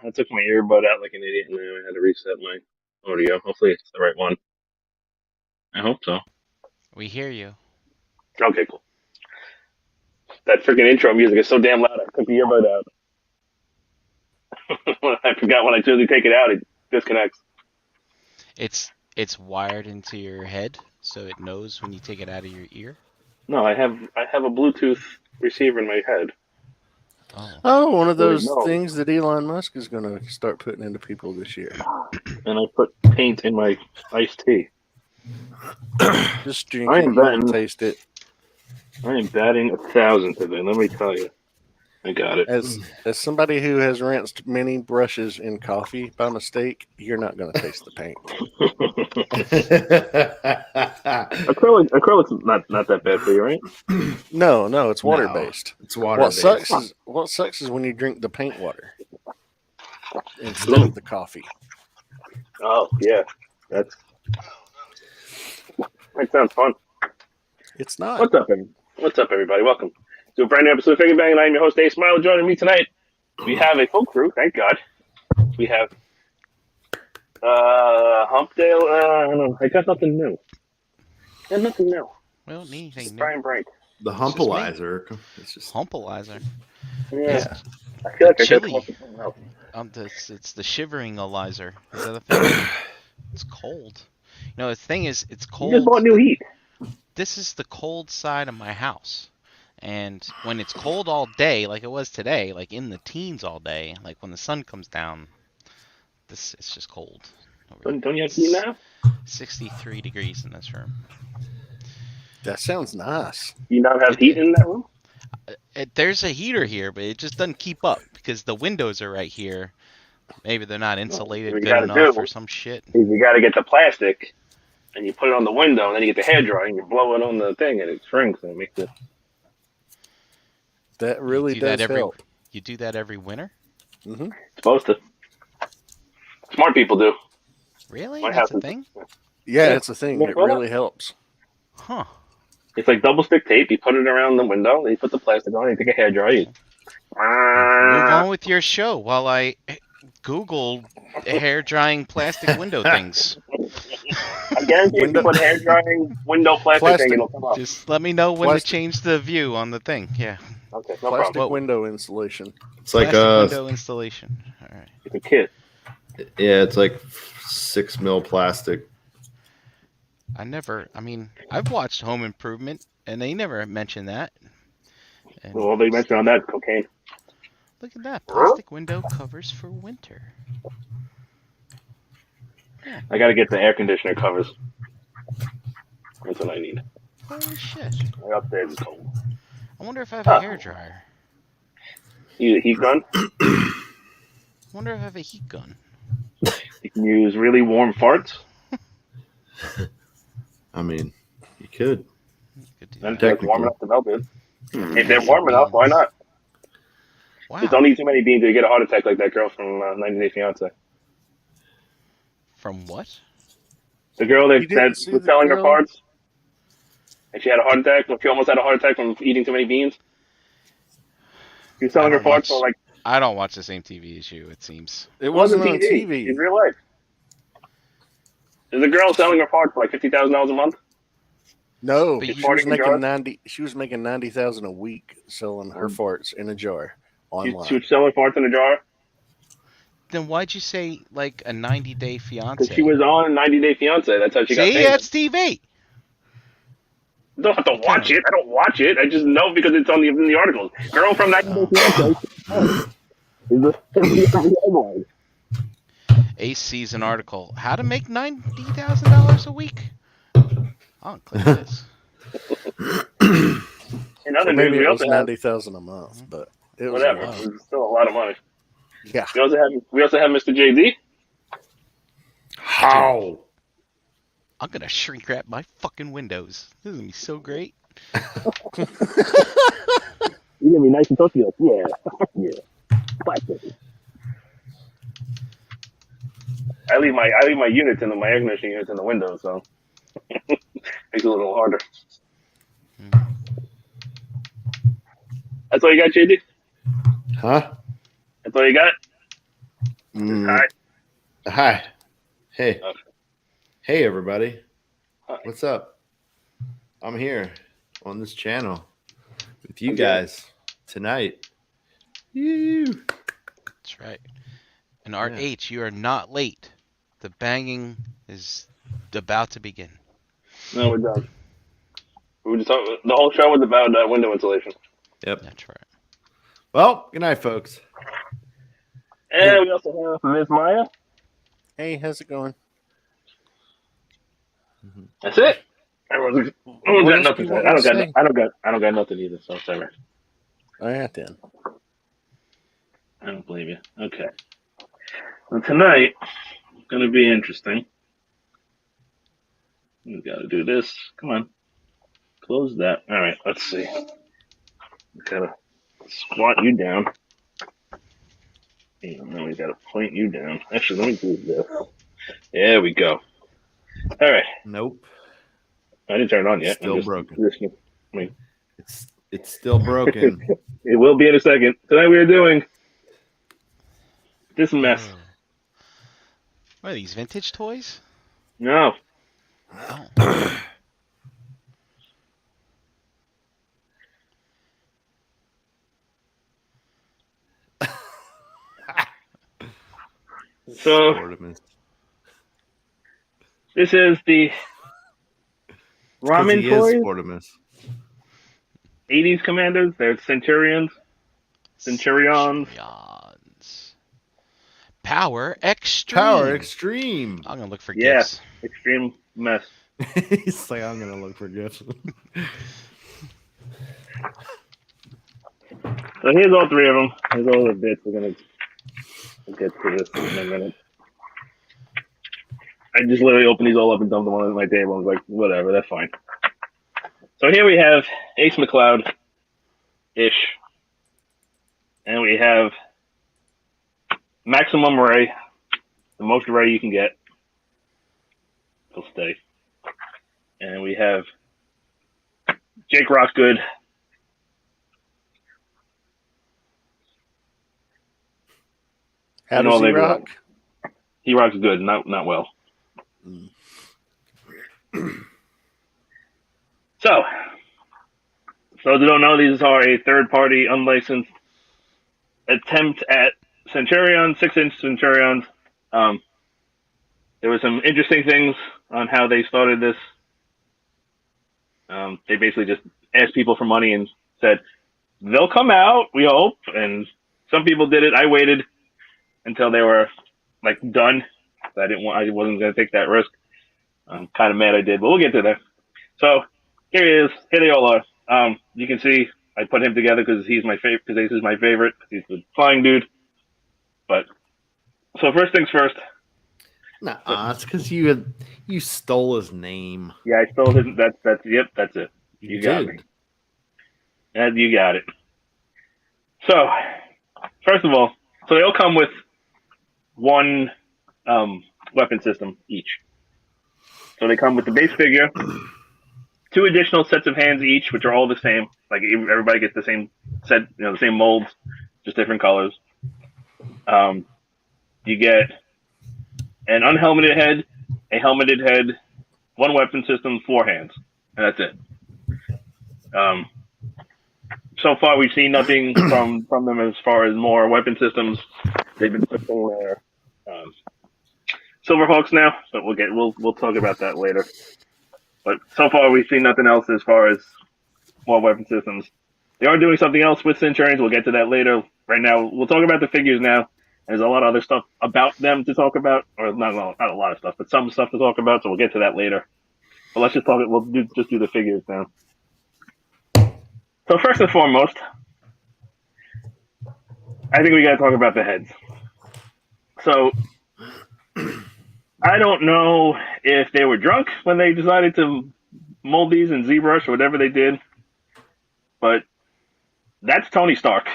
I took my earbud out like an idiot, and then I had to reset my audio. Hopefully, it's the right one. I hope so. We hear you. Okay, cool. That freaking intro music is so damn loud. I took the earbud out. I forgot when I truly take it out, it disconnects. It's wired into your head, so it knows when you take it out of your ear. No, I have a Bluetooth receiver in my head. Oh, one of So it those knows. things that Elon Musk is going to start putting into people this year. And I put paint in my iced tea. Just drink I it, am you won't betting. taste it. I am batting 1,000 today. Let me tell you, I got it. As somebody who has rinsed many brushes in coffee by mistake, you're not going to taste the paint. Acrylic's not that bad for you, right? No, it's water based. It's water What based. sucks is when you drink the paint water instead of the coffee. Oh yeah, that sounds fun. It's not. What's up, everybody? Welcome to a brand new episode of Figure Bang. I'm your host, Dave Smiley. Joining me tonight, we have a full crew. Thank God. We have Humpdale. I don't know. I got nothing new. We don't need anything new. Brian Brink. The Humpalizer. It's just Humpalizer. Yeah. I feel like I got something else. It's the shivering-alizer. Is that a thing? It's cold. You know, the thing is, it's cold. You just bought new heat. This is the cold side of my house. And when it's cold all day, like it was today, like in the teens all day, like when the sun comes down, it's just cold. Don't you have heat now? 63 degrees in this room. That sounds nice. You not have heat in that room? There's a heater here, but it just doesn't keep up because the windows are right here. Maybe they're not insulated good enough or some shit. You got to get the plastic, and you put it on the window, and then you get the hairdryer, and you blow it on the thing, and it shrinks, and it makes it... That really does help. You do that every winter? Mm-hmm. Supposed to. Smart people do. Really? That's a thing? Yeah, it's a thing. It really helps. Huh. It's like double stick tape. You put it around the window, then you put the plastic on, you take a hairdryer. Move on with your show while I Google hair drying plastic window things. I guarantee if you put hair drying window plastic thing, it'll come up. Just let me know when to change the view on the thing. Yeah. Okay, no plastic problem. window installation. It's like window installation. All right. It's a kit. Yeah, it's like 6 mil plastic. I've watched Home Improvement, and they never mention that. And well, they mentioned on that cocaine. Look at that. Plastic window covers for winter. Yeah. I gotta get the air conditioner covers. That's what I need. Holy shit. My upstairs is cold. I wonder if I have a hairdryer. You use a heat gun? I wonder if I have a heat gun. You can use really warm farts? I mean, you could. Then it's warm enough to melt it. If they're warm enough, why not? Wow. Just don't eat too many beans or you get a heart attack like that girl from 90 Day Fiancé. From what? The girl that was selling her farts, and she had a heart attack. She almost had a heart attack from eating too many beans. She was selling her farts for like... I don't watch the same TV as you, it seems. It wasn't on TV. In real life. There's a girl selling her farts for like $50,000 a month. No, she was making 90. She was making 90,000 a week selling her farts in a jar online. She was selling farts in a jar. Then why'd you say like a 90-day fiance? Because she was on 90 Day Fiancé. That's how she got famous. See, that's TV. You don't have to watch it. I don't watch it. I just know because it's in the articles. Girl from 90 Day Fiancé. Ace sees an article. How to make $90,000 a week? I'll click this. In other maybe news, it was 90,000 a month, but it was whatever. It was still a lot of money. Yeah. We also have Mr. JD. How? I'm gonna shrink wrap my fucking windows. This is gonna be so great. You're gonna be nice and talk to you. Yeah. I leave my units in my air conditioning units in the window, so makes it a little harder. That's all you got, JD? Huh? That's all you got? Hi. Hi. Hey. Okay. Hey, everybody. Hi. What's up? I'm here on this channel with you guys tonight. That's right. And Art H, you are not late. The banging is about to begin. No, we're done. We were just talking, the whole show was about window insulation. Yep. That's right. Well, good night, folks. And we also have Ms. Maya. Hey, how's it going? That's it. Everyone's got nothing. I don't got nothing either. So sorry. All right then. I don't believe you. Okay. Well, tonight it's gonna be interesting. We gotta do this. Come on. Close that. All right. Let's see. Gotta squat you down. And then we gotta point you down. Actually, let me do this. There we go. All right. Nope. I didn't turn it on yet. Still broken. It's still broken. It will be in a second. Tonight we are doing this mess. What are these, vintage toys? No. Oh. So this is the Ramen toys. 80s commanders. They're Centurions. Centurions. Power Extreme. Power Extreme. I'm gonna look for gifts. Yeah, extreme mess. He's like, I'm gonna look for gifts. So here's all three of them. Here's all the bits. We're gonna get to this in a minute. I just literally opened these all up and dumped them on my table. I was like, whatever, that's fine. So here we have Ace Mccloud-ish. And we have Maximum Ray, the most Ray you can get. He'll stay. And we have Jake Rockgood. How does he rock? He rocks good, not well. So, for those who don't know, these are a third-party, unlicensed attempt at Centurions, 6-inch Centurions. There were some interesting things on how they started this. They basically just asked people for money and said, they'll come out, we hope. And some people did it. I waited until they were like done. I wasn't going to take that risk. I'm kind of mad I did, but we'll get to that. So here he is. Here they all are. You can see I put him together because he's my favorite. Because Ace is my favorite. He's the flying dude. But so first things first. Nah, it's because you stole his name. Yeah, I stole his. That's it. You got me. And you got it. So first of all, so they all come with one weapon system each. So they come with the base figure, 2 additional sets of hands each, which are all the same. Like everybody gets the same set, the same molds, just different colors. You get an unhelmeted head, a helmeted head, 1 weapon system, 4 hands, and that's it. So far, we've seen nothing from them as far as more weapon systems. They've been pushing their Silverhawks now, but we'll talk about that later. But so far, we've seen nothing else as far as more weapon systems. They are doing something else with Centurions. We'll get to that later. Right now, we'll talk about the figures now. There's a lot of other stuff about them to talk about, or not a lot of stuff, but some stuff to talk about. So we'll get to that later. But let's just talk. Just do the figures now. So first and foremost, I think we got to talk about the heads. So I don't know if they were drunk when they decided to mold these in ZBrush or whatever they did, but that's Tony Stark,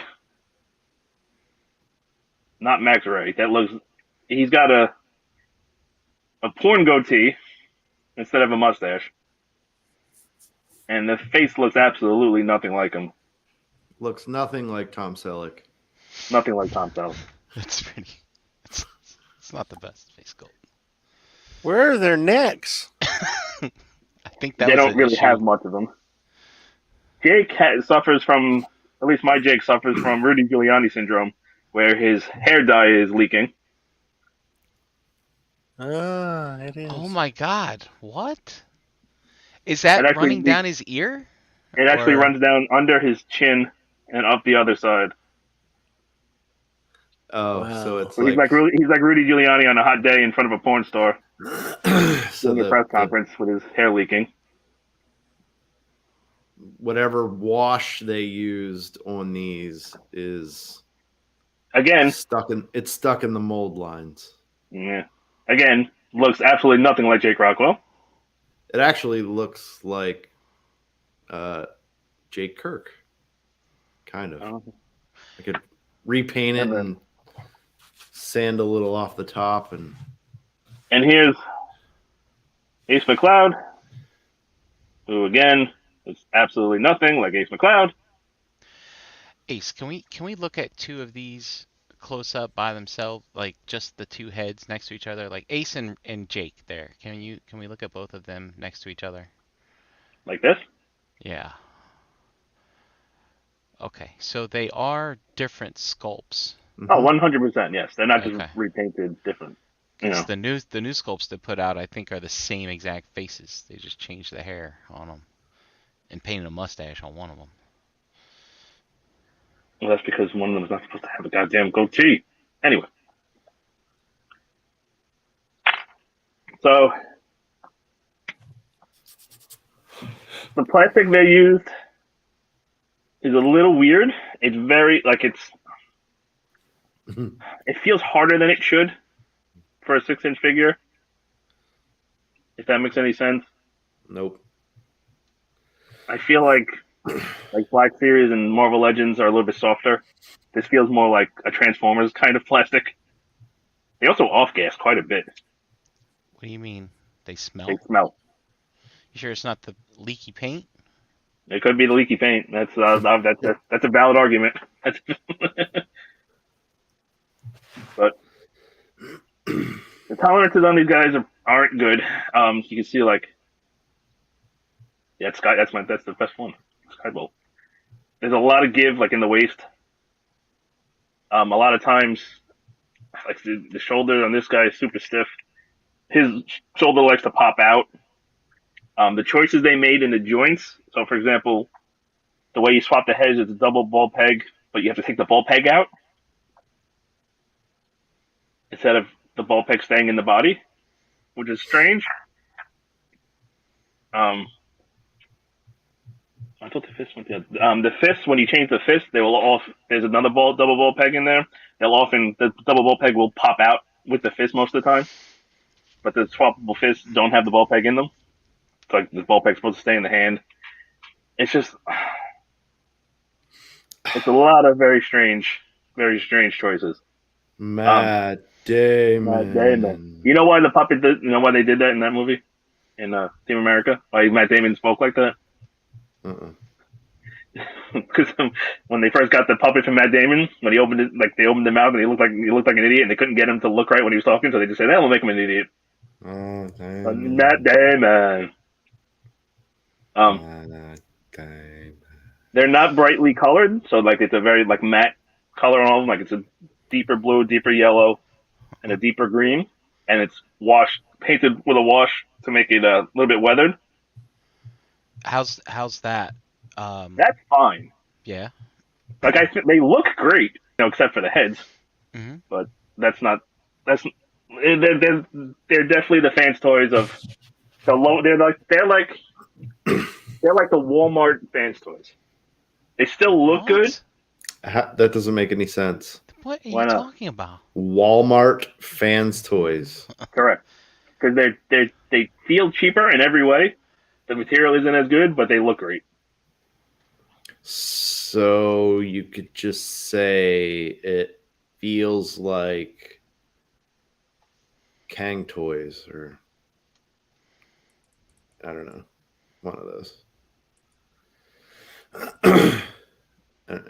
not Max Ray. He's got a porn goatee instead of a mustache, and the face looks absolutely nothing like him. Looks nothing like Tom Selleck. Nothing like Tom Selleck. That's pretty. It's not the best face sculpt. Where are their necks? I think that they was don't an really issue. have much of them. Jake suffers from, at least my Jake suffers from Rudy Giuliani syndrome, where his hair dye is leaking. Ah, it is. Oh my God! What? Is that running down his ear? It actually runs down under his chin and up the other side. Oh, Wow. so it's So he's like Rudy Giuliani on a hot day in front of a porn star so doing a press conference with his hair leaking. Whatever wash they used on these is again stuck in the mold lines. Yeah. Again, looks absolutely nothing like Jake Rockwell. It actually looks like Jake Kirk, kind of. I could repaint it and sand a little off the top, and here's Ace Mccloud, who again is absolutely nothing like Ace Mccloud. Ace, can we look at two of these close up by themselves, like just the two heads next to each other, like Ace and Jake there? Can we look at both of them next to each other? Like this? Yeah. Okay, so they are different sculpts. Oh, 100%, yes. They're not just repainted different. Because the new sculpts they put out, I think, are the same exact faces. They just changed the hair on them and painted a mustache on one of them. Well, that's because one of them is not supposed to have a goddamn goatee. Anyway. So, the plastic they used is a little weird. It's very, it feels harder than it should for a 6-inch figure. If that makes any sense. Nope. I feel like Black Series and Marvel Legends are a little bit softer. This feels more like a Transformers kind of plastic. They also off-gas quite a bit. What do you mean? They smell? They smell. You sure it's not the leaky paint? It could be the leaky paint. That's a valid argument. But the tolerances on these guys aren't good. You can see Sky. That's the best one. Skybolt. There's a lot of give in the waist. A lot of times, the shoulder on this guy is super stiff. His shoulder likes to pop out. The choices they made in the joints. So, for example, the way you swap the heads is a double ball peg, but you have to take the ball peg out instead of the ball peg staying in the body, which is strange. I thought the fist went the other. The fist, when you change the fist, there's another double ball peg in there. The double ball peg will pop out with the fist most of the time, but the swappable fists don't have the ball peg in them. It's the ball peg's supposed to stay in the hand. It's just, it's a lot of very strange choices. Matt Damon. You know why the puppet did? You know why they did that in that movie? In Team America? Why Matt Damon spoke like that? Because when they first got the puppet from Matt Damon, when he opened it, they opened him out and he looked like an idiot, and they couldn't get him to look right when he was talking, so they just said, "That will make him an idiot." Oh, damn. Matt Damon. They're not brightly colored, so it's a very matte color on them. It's a deeper blue, deeper yellow, and a deeper green, and it's painted with a wash to make it a little bit weathered. How's that? That's fine. Yeah. They look great, except for the heads. Mm-hmm. But they're definitely the fans' toys of the low. They're like the Walmart fans' toys. They still look good. That doesn't make any sense. What are you talking about? Walmart fans' toys. Correct. Because they feel cheaper in every way. The material isn't as good, but they look great. So you could just say it feels like Kang toys, or I don't know, one of those.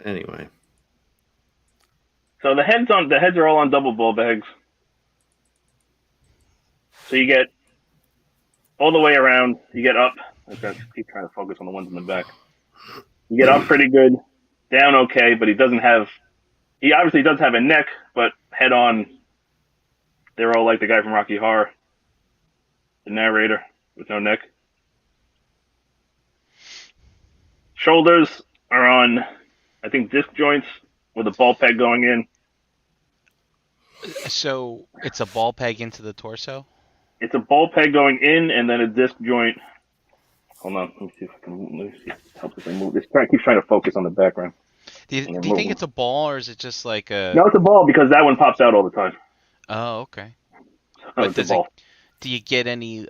Anyway, so the heads are all on double ball bags. So you get all the way around. You get up. I keep trying to focus on the ones in the back. You get up pretty good, down okay, but he doesn't have. He obviously does have a neck, but head on, they're all like the guy from Rocky Horror, the narrator with no neck. Shoulders are on, I think, disc joints with a ball peg going in. So it's a ball peg into the torso? It's a ball peg going in and then a disc joint. Hold on, let me see if I can move. Let me see if it helps if I move this. I keep trying to focus on the background. Do you think it's a ball, or is it just like a... No, it's a ball because that one pops out all the time. Oh, okay. But does it... Do you get any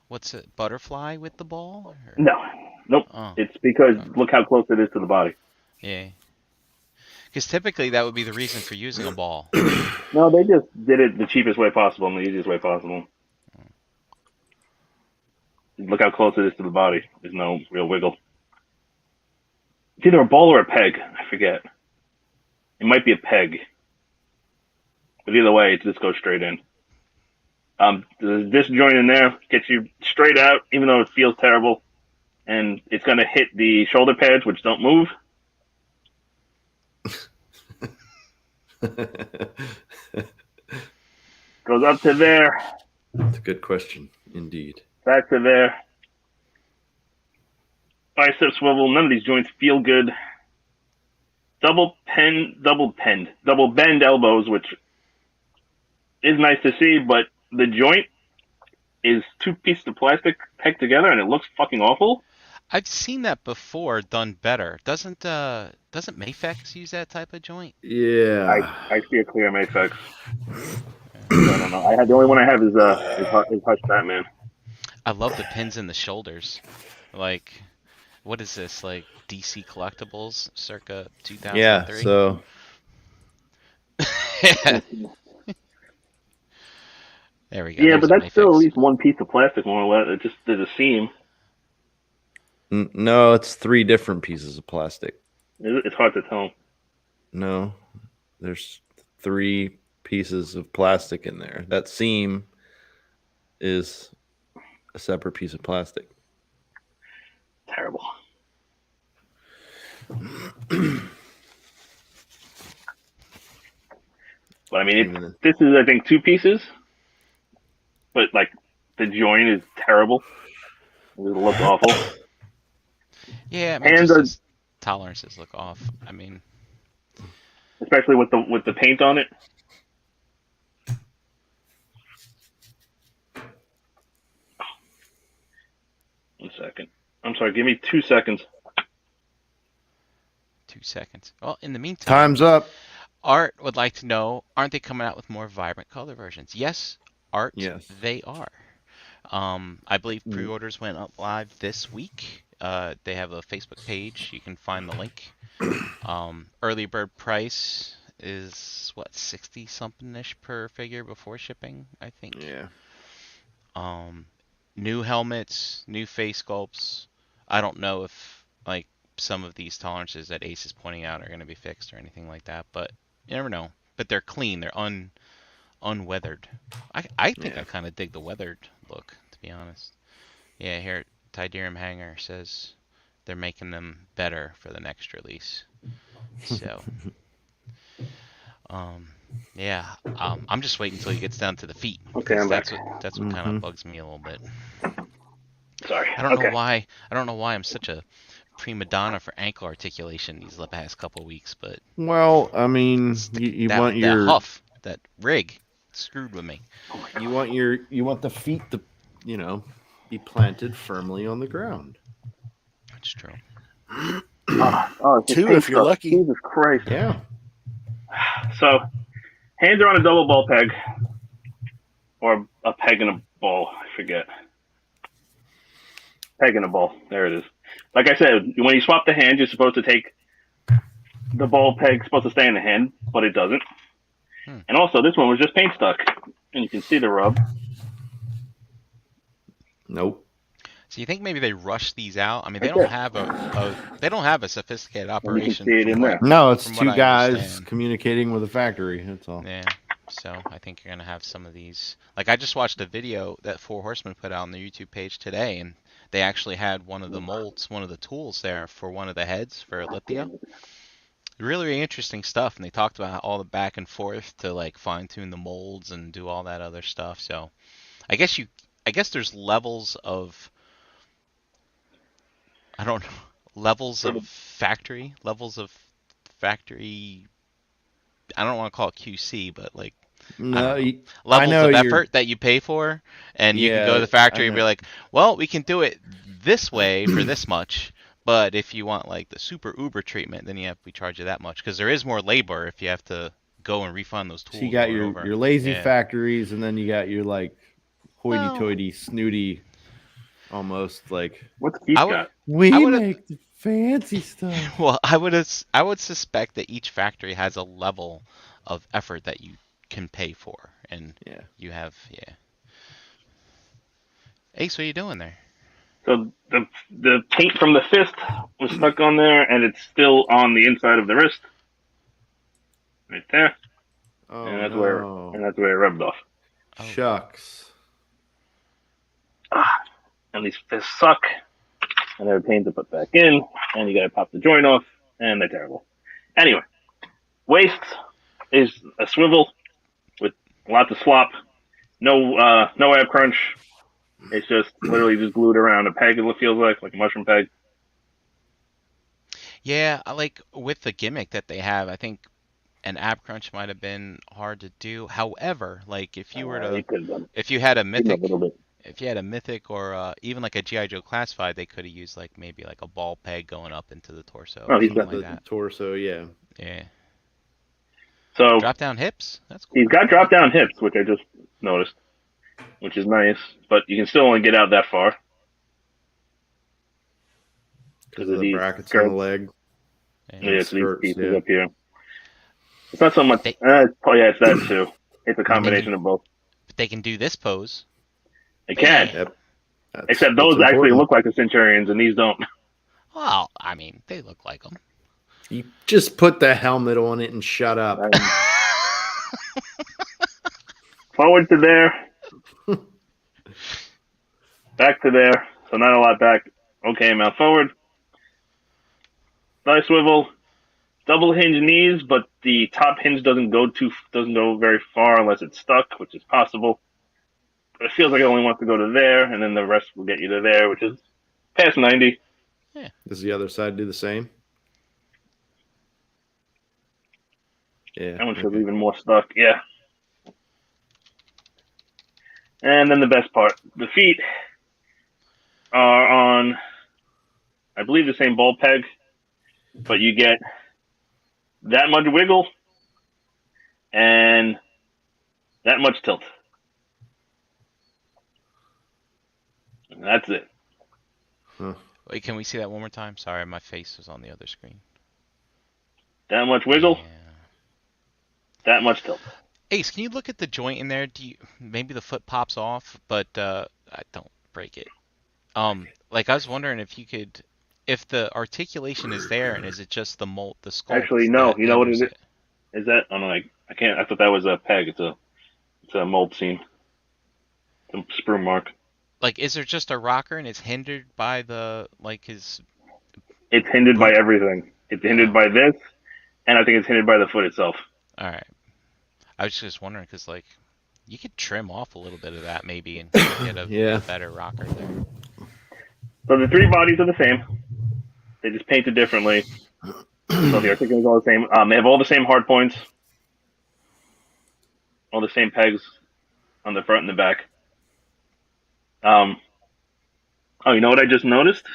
what's it, butterfly with the ball? Or... No. Nope. Oh. It's because look how close it is to the body. Yeah. Because typically that would be the reason for using a ball. No, they just did it the cheapest way possible and the easiest way possible. Look how close it is to the body. There's no real wiggle. It's either a ball or a peg. I forget. It might be a peg. But either way, it just goes straight in. This joint in there gets you straight out, even though it feels terrible. And it's going to hit the shoulder pads, which don't move. Goes up to there. That's a good question, indeed. Back to there. Bicep swivel. None of these joints feel good. Double bend elbows, which is nice to see, but the joint is two pieces of plastic pegged together, and it looks fucking awful. I've seen that before done better. Doesn't Mafex use that type of joint? Yeah. I see a clear Mafex. I don't know. The only one I have is Hush Batman. I love the pins in the shoulders. Like, what is this? Like DC Collectibles, circa 2003. Yeah. So. Yeah. There we go. Yeah, There's but that's Mafex. still at least one piece of plastic, more or less. It just there's a seam. No, it's 3 different pieces of plastic. It's hard to tell. No, there's 3 pieces of plastic in there. That seam is a separate piece of plastic. Terrible. But I mean, this is, I think, 2 pieces. But, like, the joint is terrible. It looks awful. Yeah, I mean, just tolerances look off. I mean, especially with the paint on it. One second. I'm sorry. Give me 2 seconds. 2 seconds. Well, in the meantime, time's up. Art would like to know: aren't they coming out with more vibrant color versions? Yes, Art. Yes, they are. I believe pre-orders went up live this week. They have a Facebook page. You can find the link. Early bird price is what, 60 something ish per figure before shipping, I think. Yeah. New helmets, new face sculpts. I don't know if like some of these tolerances that Ace is pointing out are going to be fixed or anything like that, but you never know. But they're clean. They're unweathered. I think I kind of dig the weathered look, to be honest. Yeah, here Tidirium Hanger says they're making them better for the next release. So, yeah, I'm just waiting until he gets down to the feet. Okay, I'm that's back. That's what kind of bugs me a little bit. Sorry. I don't know why I'm such a prima donna for ankle articulation these past couple weeks, but well, I mean, you want your huff, that rig screwed with me. You want the feet to, be planted firmly on the ground. That's true. Two if you're lucky. Jesus Christ. Yeah. So, hands are on a double ball peg, or a peg and a ball. I forget. Peg and a ball. There it is. Like I said, when you swap the hand, you're supposed to take the ball peg, supposed to stay in the hand, but it doesn't. And also, this one was just paint stuck, and you can see the rub. Nope. So you think maybe they rushed these out? I mean, they don't have a sophisticated operation. You can see it in there. No, it's 2 guys communicating with a factory. That's all. Yeah. So I think you're gonna have some of these. Like I just watched a video that Four Horsemen put out on their YouTube page today, and they actually had one of the molds, one of the tools there for one of the heads for Lithia. Really, really interesting stuff, and they talked about all the back and forth to like fine tune the molds and do all that other stuff. So I guess there's levels of, I don't know, levels of factory. I don't want to call it QC, but like I No, don't know, I levels know of you're. effort that you pay for, and you can go to Yeah, the I factory and be know. like, well, we can do it this way for this much, but if you want like the super uber treatment, then we charge you that much because there is more labor if you have to go and refine those So you tools got over and your over. lazy Yeah. factories, and then you got your like Well, hoity-toity, snooty, almost like What's Keith I would, got? I we would, make the fancy stuff. well, I would suspect that each factory has a level of effort that you can pay for, and Yeah. you have, yeah. Ace, what are you doing there? So the paint from the fist was stuck on there, and it's still on the inside of the wrist, right there, Oh no. and that's where it rubbed off. Oh, Shucks. And these fists suck, and they're a pain to put back in, and you gotta pop the joint off, and they're terrible. Anyway, waist is a swivel with lots of slop, no ab crunch. It's just literally just glued around a peg. It feels like a mushroom peg. yeah, I like with the gimmick that they have, I think an ab crunch might have been hard to do. However, like if you were You to, could have done if you had a even a mythic, little bit. if you had a mythic or even like a GI Joe classified, they could have used like maybe like a ball peg going up into the torso Oh, or he's something got like The that. torso, yeah. Yeah. So Drop down hips. That's cool. he's got drop down hips, which I just noticed, which is nice. But you can still only get out that far Because because of of the these brackets on the skirts. leg. Yeah. Yeah, so these Skirts, pieces yeah. up here. It's not so much. They, It's that too. It's a I mean, combination of both. but they can do this pose. It can, Bam. Yep. That's except what's those actually important. look like the Centurions, and these don't. Well, I mean, they look like them. You just put the helmet on it and shut up. Forward to there, back to there. So not a lot back. Okay, mount forward. Thigh swivel. Double hinge knees, but the top hinge doesn't go very far unless it's stuck, which is possible. But it feels like it only wants to go to there, and then the rest will get you to there, which is past 90. Yeah. Does the other side do the same? Yeah. That one feels even more stuck. Yeah. And then the best part, the feet are on, I believe, the same ball peg, but you get that much wiggle and that much tilt. And that's it. Huh. Wait, can we see that one more time? Sorry, my face was on the other screen. That much wiggle, Yeah. that much tilt. Ace, can you look at the joint in there? Maybe the foot pops off, but I don't break it. Like I was wondering if you could, if the articulation is there, and is it just the mold, the sculpt? Actually, no. that You know what it hinders is? Is that? I'm like, I can't. I thought that was a peg. It's a mold seam. It's a sprue mark. Like, is there just a rocker and it's hindered by the like his? It's hindered by everything. It's hindered by this, and I think it's hindered by the foot itself. All right. I was just wondering because like you could trim off a little bit of that maybe and get a better rocker there. So the three bodies are the same. They just painted differently. So the articulation is all the same. They have all the same hard points, all the same pegs on the front and the back. Oh, you know what I just noticed?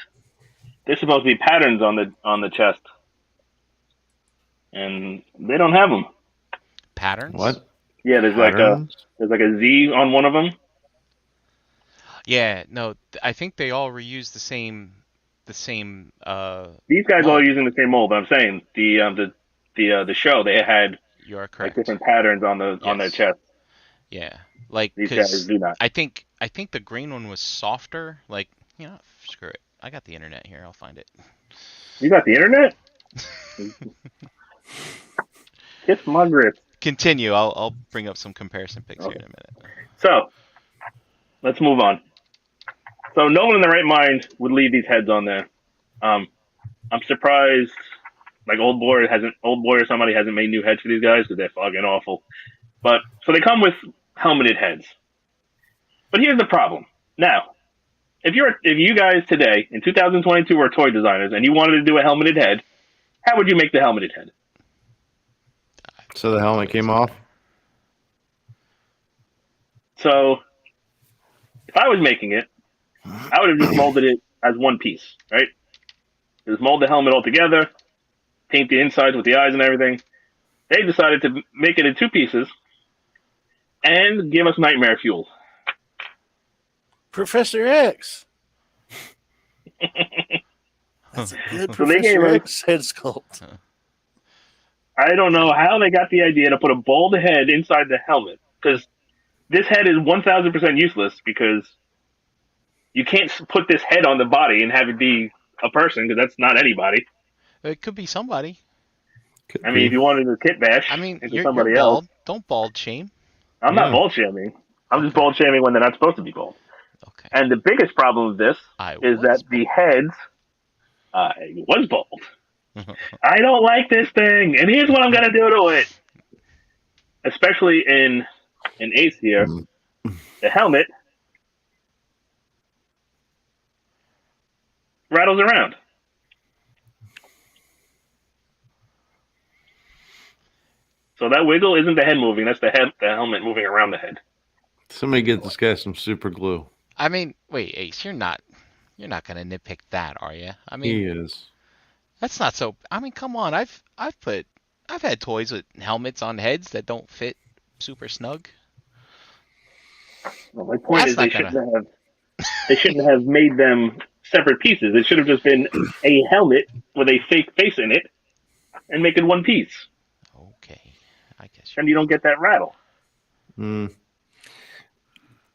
There's supposed to be patterns on the chest, and they don't have them. Patterns? What? Yeah, there's Patterns? like a Z on one of them. Yeah, no, I think they all reuse the same. These guys mold. all using the same mold. But I'm saying the show they had You are like correct. different patterns on their chest. Yeah, like These guys because do not. I think the green one was softer. Like, you know, screw it. I got the internet here. I'll find it. You got the internet? Kiss my grip. Continue. I'll bring up some comparison pics here in a minute. So let's move on. So no one in their right mind would leave these heads on there. I'm surprised, like Old Boy or somebody hasn't made new heads for these guys because they're fucking awful. But so they come with helmeted heads. But here's the problem. Now, if you guys today in 2022 were toy designers and you wanted to do a helmeted head, how would you make the helmeted head? So the helmet came off? So if I was making it, I would have just molded it as one piece, right? Just mold the helmet all together, paint the insides with the eyes and everything. They decided to make it in two pieces and give us nightmare fuel. Professor X. That's a good So they Professor gave X head sculpt. I don't know how they got the idea to put a bald head inside the helmet, because this head is 1,000% useless, because you can't put this head on the body and have it be a person, because that's not anybody. It could be somebody. I mean, if you wanted to kit bash into somebody else. Don't bald shame. I'm not bald shaming. I'm just bald shaming when they're not supposed to be bald. Okay. And the biggest problem with this is that the heads, I was bald. I don't like this thing, and here's what I'm gonna do to it. Especially in Ace here, the helmet rattles around. So that wiggle isn't the head moving; that's the helmet moving around the head. Somebody get this guy some super glue. I mean, wait, Ace, you're not gonna nitpick that, are you? I mean, He is. That's not so. I mean, come on. I've had toys with helmets on heads that don't fit super snug. Well, my point is they shouldn't have made them separate pieces. It should have just been a helmet with a fake face in it and make it one piece. Okay, I guess. And you don't get that rattle.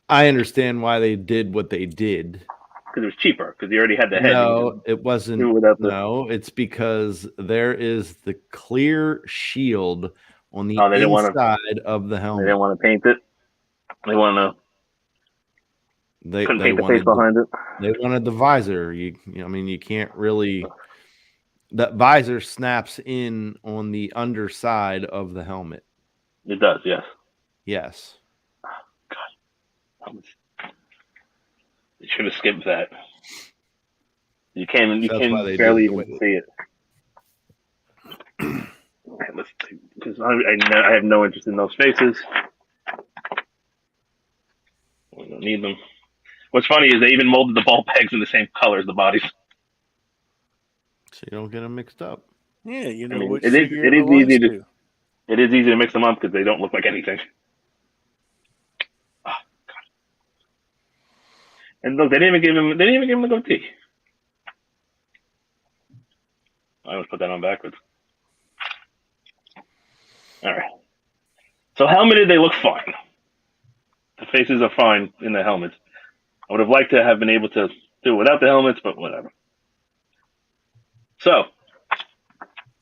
I understand why they did what they did. Because it was cheaper, because you already had the head. No, it wasn't. No, it's because there is the clear shield on the inside of the helmet. They didn't want to paint it. They couldn't paint the face behind it. They wanted the visor. I mean, you can't really. That visor snaps in on the underside of the helmet. It does, yes. Yes. Oh, God. You should have skipped that. You can barely even see it. Okay, let's see, because I have no interest in those faces. We don't need them. What's funny is they even molded the ball pegs in the same color as the bodies. So you don't get them mixed up. Yeah, it is easy to mix them up because they don't look like anything. Oh, God. And look, they didn't even give him a goatee. I almost put that on backwards. All right. So helmeted, they look fine. The faces are fine in the helmets. I would have liked to have been able to do it without the helmets, but whatever. So,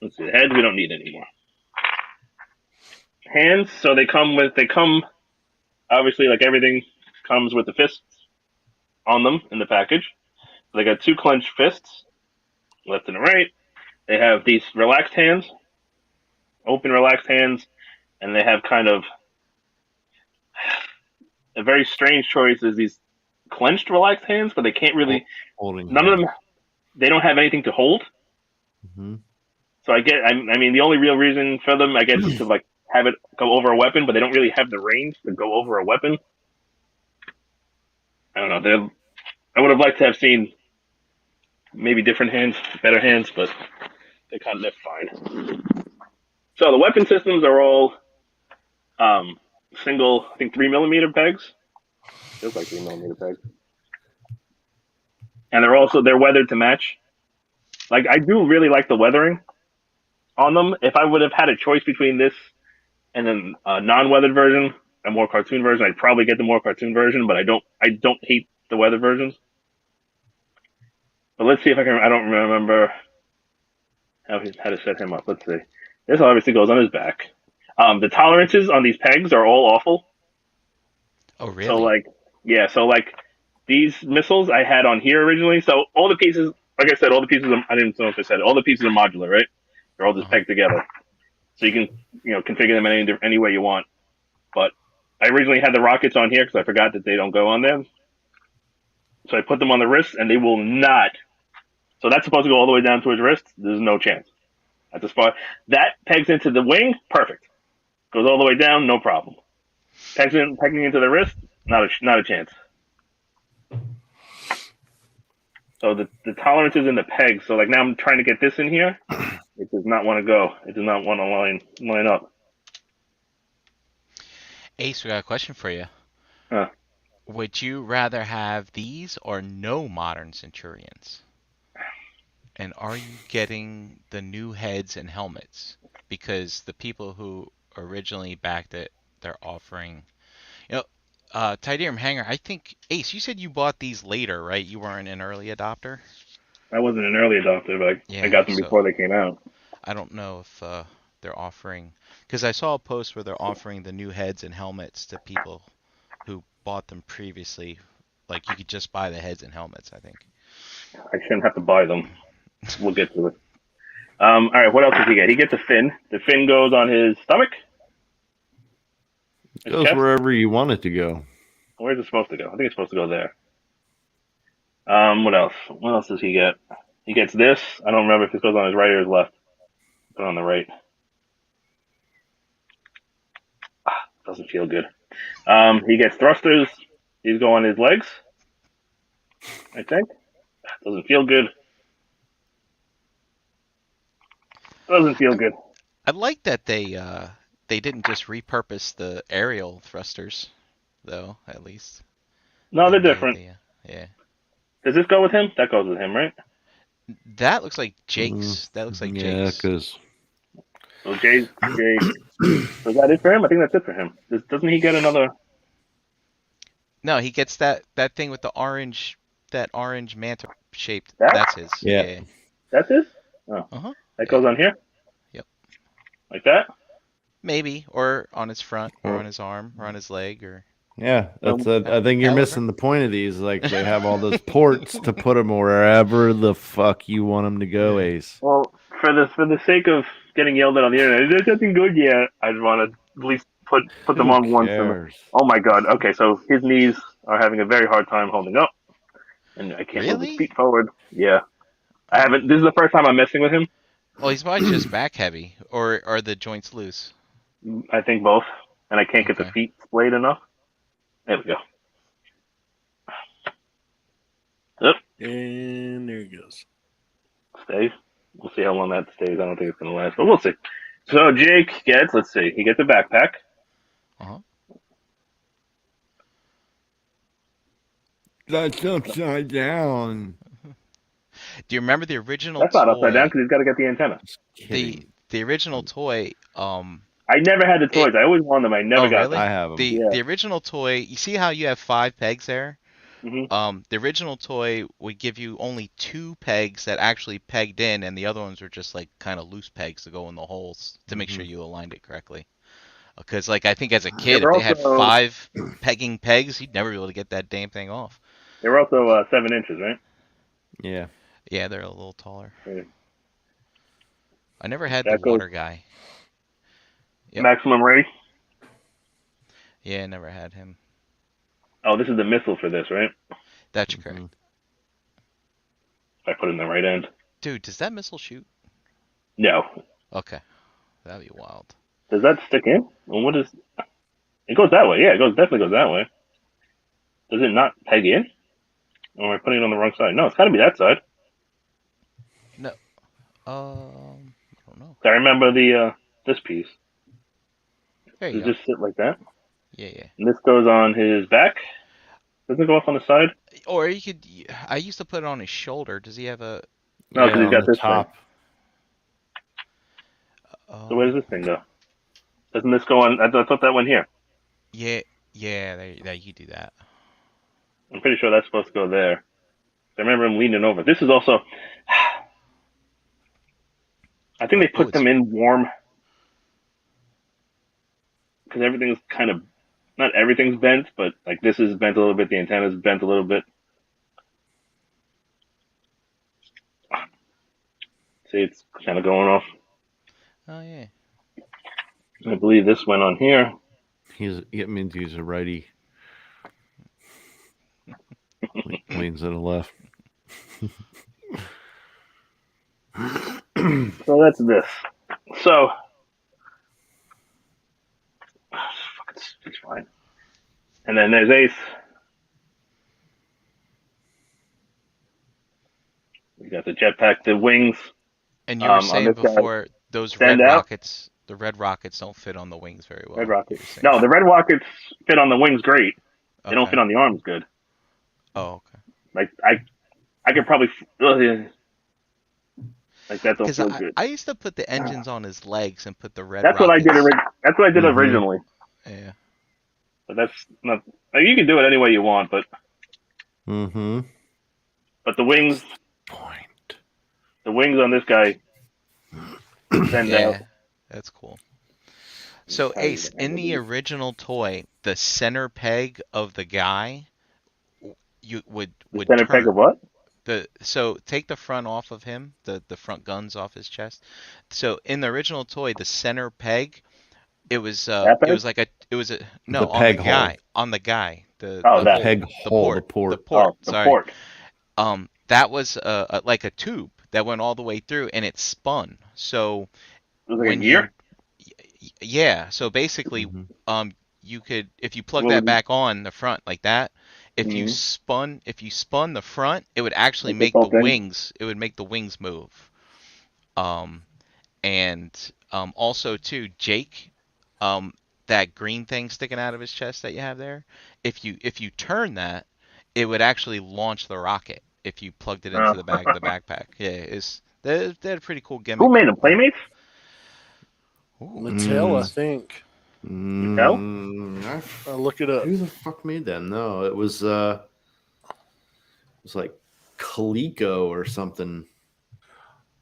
let's see. Heads we don't need anymore. Hands, so they come, obviously, like everything comes with the fists on them in the package. So they got two clenched fists, left and right. They have these relaxed hands, open relaxed hands, and they have kind of a very strange choice is these clenched relaxed hands, but they can't really, none of them, they don't have anything to hold. Mm-hmm. So I mean, the only real reason for them, I guess, is to like have it go over a weapon, but they don't really have the range to go over a weapon. I don't know. I would have liked to have seen maybe different hands, better hands, but they're fine. So the weapon systems are all single, I think 3mm pegs. Feels like 3mm pegs. And they're weathered to match. Like, I do really like the weathering on them. If I would have had a choice between this and then a non-weathered version, a more cartoon version, I'd probably get the more cartoon version, but I don't hate the weathered versions. But let's see if I don't remember how to set him up. Let's see. This obviously goes on his back. The tolerances on these pegs are all awful. Oh, really? So like these missiles I had on here originally. So all the pieces, like I said, all the pieces. I didn't know if I said it. All the pieces are modular, right? They're all just pegged together, so you can configure them any way you want. But I originally had the rockets on here because I forgot that they don't go on them. So I put them on the wrist, and they will not. So that's supposed to go all the way down to his wrist. There's no chance. At the spot that pegs into the wing, perfect. Goes all the way down, no problem. Pegging into the wrist, not a chance. So the tolerance is in the peg. So like now I'm trying to get this in here. It does not want to go. It does not want to line up. Ace, we got a question for you. Huh. Would you rather have these or no modern Centurions? And are you getting the new heads and helmets? Because the people who originally backed it, they're offering, Tydirium Hanger, I think, Ace, you said you bought these later, right? You weren't an early adopter? I wasn't an early adopter, but I got them before they came out. I don't know if they're offering, because I saw a post where they're offering the new heads and helmets to people who bought them previously. Like you could just buy the heads and helmets, I think. I shouldn't have to buy them. We'll get to it. All right, what else does he get? He gets a fin. The fin goes on his stomach. It goes wherever you want it to go. Where's it supposed to go? I think it's supposed to go there. What else? What else does he get? He gets this. I don't remember if it goes on his right or his left. Go on the right. Doesn't feel good. He gets thrusters. These go on his legs, I think. Doesn't feel good. Doesn't feel good. I like that they didn't just repurpose the aerial thrusters, though, at least. No, they're different. Yeah. Does this go with him? That goes with him, right? That looks like Jake's. That looks like Jake's. Yeah, because... So Jake. So is that it for him? I think that's it for him. Doesn't he get another... No, he gets that thing with the orange manta shaped. That? That's his. Yeah. That's his? Oh. Uh-huh. That goes on here? Yep. Like that? Maybe, or on his front, or on his arm, or on his leg, or... Yeah, I think you're missing the point of these. Like, they have all those ports to put them wherever the fuck you want them to go, Ace. Well, for the sake of getting yelled at on the internet, there's nothing good yet. I'd want to at least put them on once. Oh my god. Okay, so his knees are having a very hard time holding up, and I can't move his feet forward. Yeah, I haven't. This is the first time I'm messing with him. Well, he's probably just back heavy, or are the joints loose? I think both, and I can't get the feet splayed enough. There we go. Yep. And there he goes. Stays. We'll see how long that stays. I don't think it's going to last, but we'll see. So Jake gets, let's see, he gets a backpack. Uh-huh. That's upside down. Do you remember the original That's not upside down because he's got to get the antenna. The original toy, I never had the toys. I always wanted them. I never got them. I have them. The original toy, you see how you have 5 pegs there? Mm-hmm. The original toy would give you only 2 pegs that actually pegged in, and the other ones were just like kind of loose pegs to go in the holes to make sure you aligned it correctly. Because like I think as a kid, if they had 5 pegging pegs, you'd never be able to get that damn thing off. They were also 7 inches, right? Yeah. Yeah, they're a little taller. Yeah. I never had the water guy. Yep. Maximum ready? Yeah, I never had him. Oh, this is the missile for this, right? That's correct. I put it in the right end. Dude, does that missile shoot? No. Okay. That'd be wild. Does that stick in? Well, what is... It goes that way. Yeah, it definitely goes that way. Does it not peg in? Or am I putting it on the wrong side? No, it's got to be that side. No. I don't know. I remember this piece. There you go. Does it just sit like that? Yeah. And this goes on his back? Doesn't it go off on the side? Or you could... I used to put it on his shoulder. Does he have a... No, because he's got this top. So where does this thing go? Doesn't this go on... I thought that went here. Yeah, there you do that. I'm pretty sure that's supposed to go there. I remember him leaning over. This is also... I think they put them in warm... because everything's kind of, not everything's bent, but like this is bent a little bit. The antenna's bent a little bit. See, it's kind of going off. Oh yeah. I believe this went on here. It means he's a righty. Leans to the left. So that's this. So, it's fine. And then there's Ace. We got the jetpack, the wings. And you were saying before those red rockets, the red rockets don't fit on the wings very well. Red rockets. No, the red rockets fit on the wings great. They don't fit on the arms good. Oh, okay. Like I could probably like that don't feel good. I used to put the engines on his legs and put the red. That's rockets. what I did. That's what I did originally. Yeah. But that's not. Like, you can do it any way you want, but. But the wings. The wings on this guy. Yeah, that's cool. So Ace, in the original toy, the center peg of the guy, you would center turn. Peg of what? So take the front off of him, the front guns off his chest. So in the original toy, the center peg, it was no on the guy. The peg hole, the port. Sorry. That was like a tube that went all the way through, and it spun. So was it a gear? Yeah. So basically, you could, if you plug that back on the front like that, if you spun the front, it would actually make the wings. It would make the wings move. And also too, Jake, that green thing sticking out of his chest that you have there, if you turn that, it would actually launch the rocket if you plugged it into the backpack. Yeah, they had a pretty cool gimmick. Who made them? Playmates? Mattel, I think. Mattel? I'll look it up. Who the fuck made them? No, it was like Coleco or something.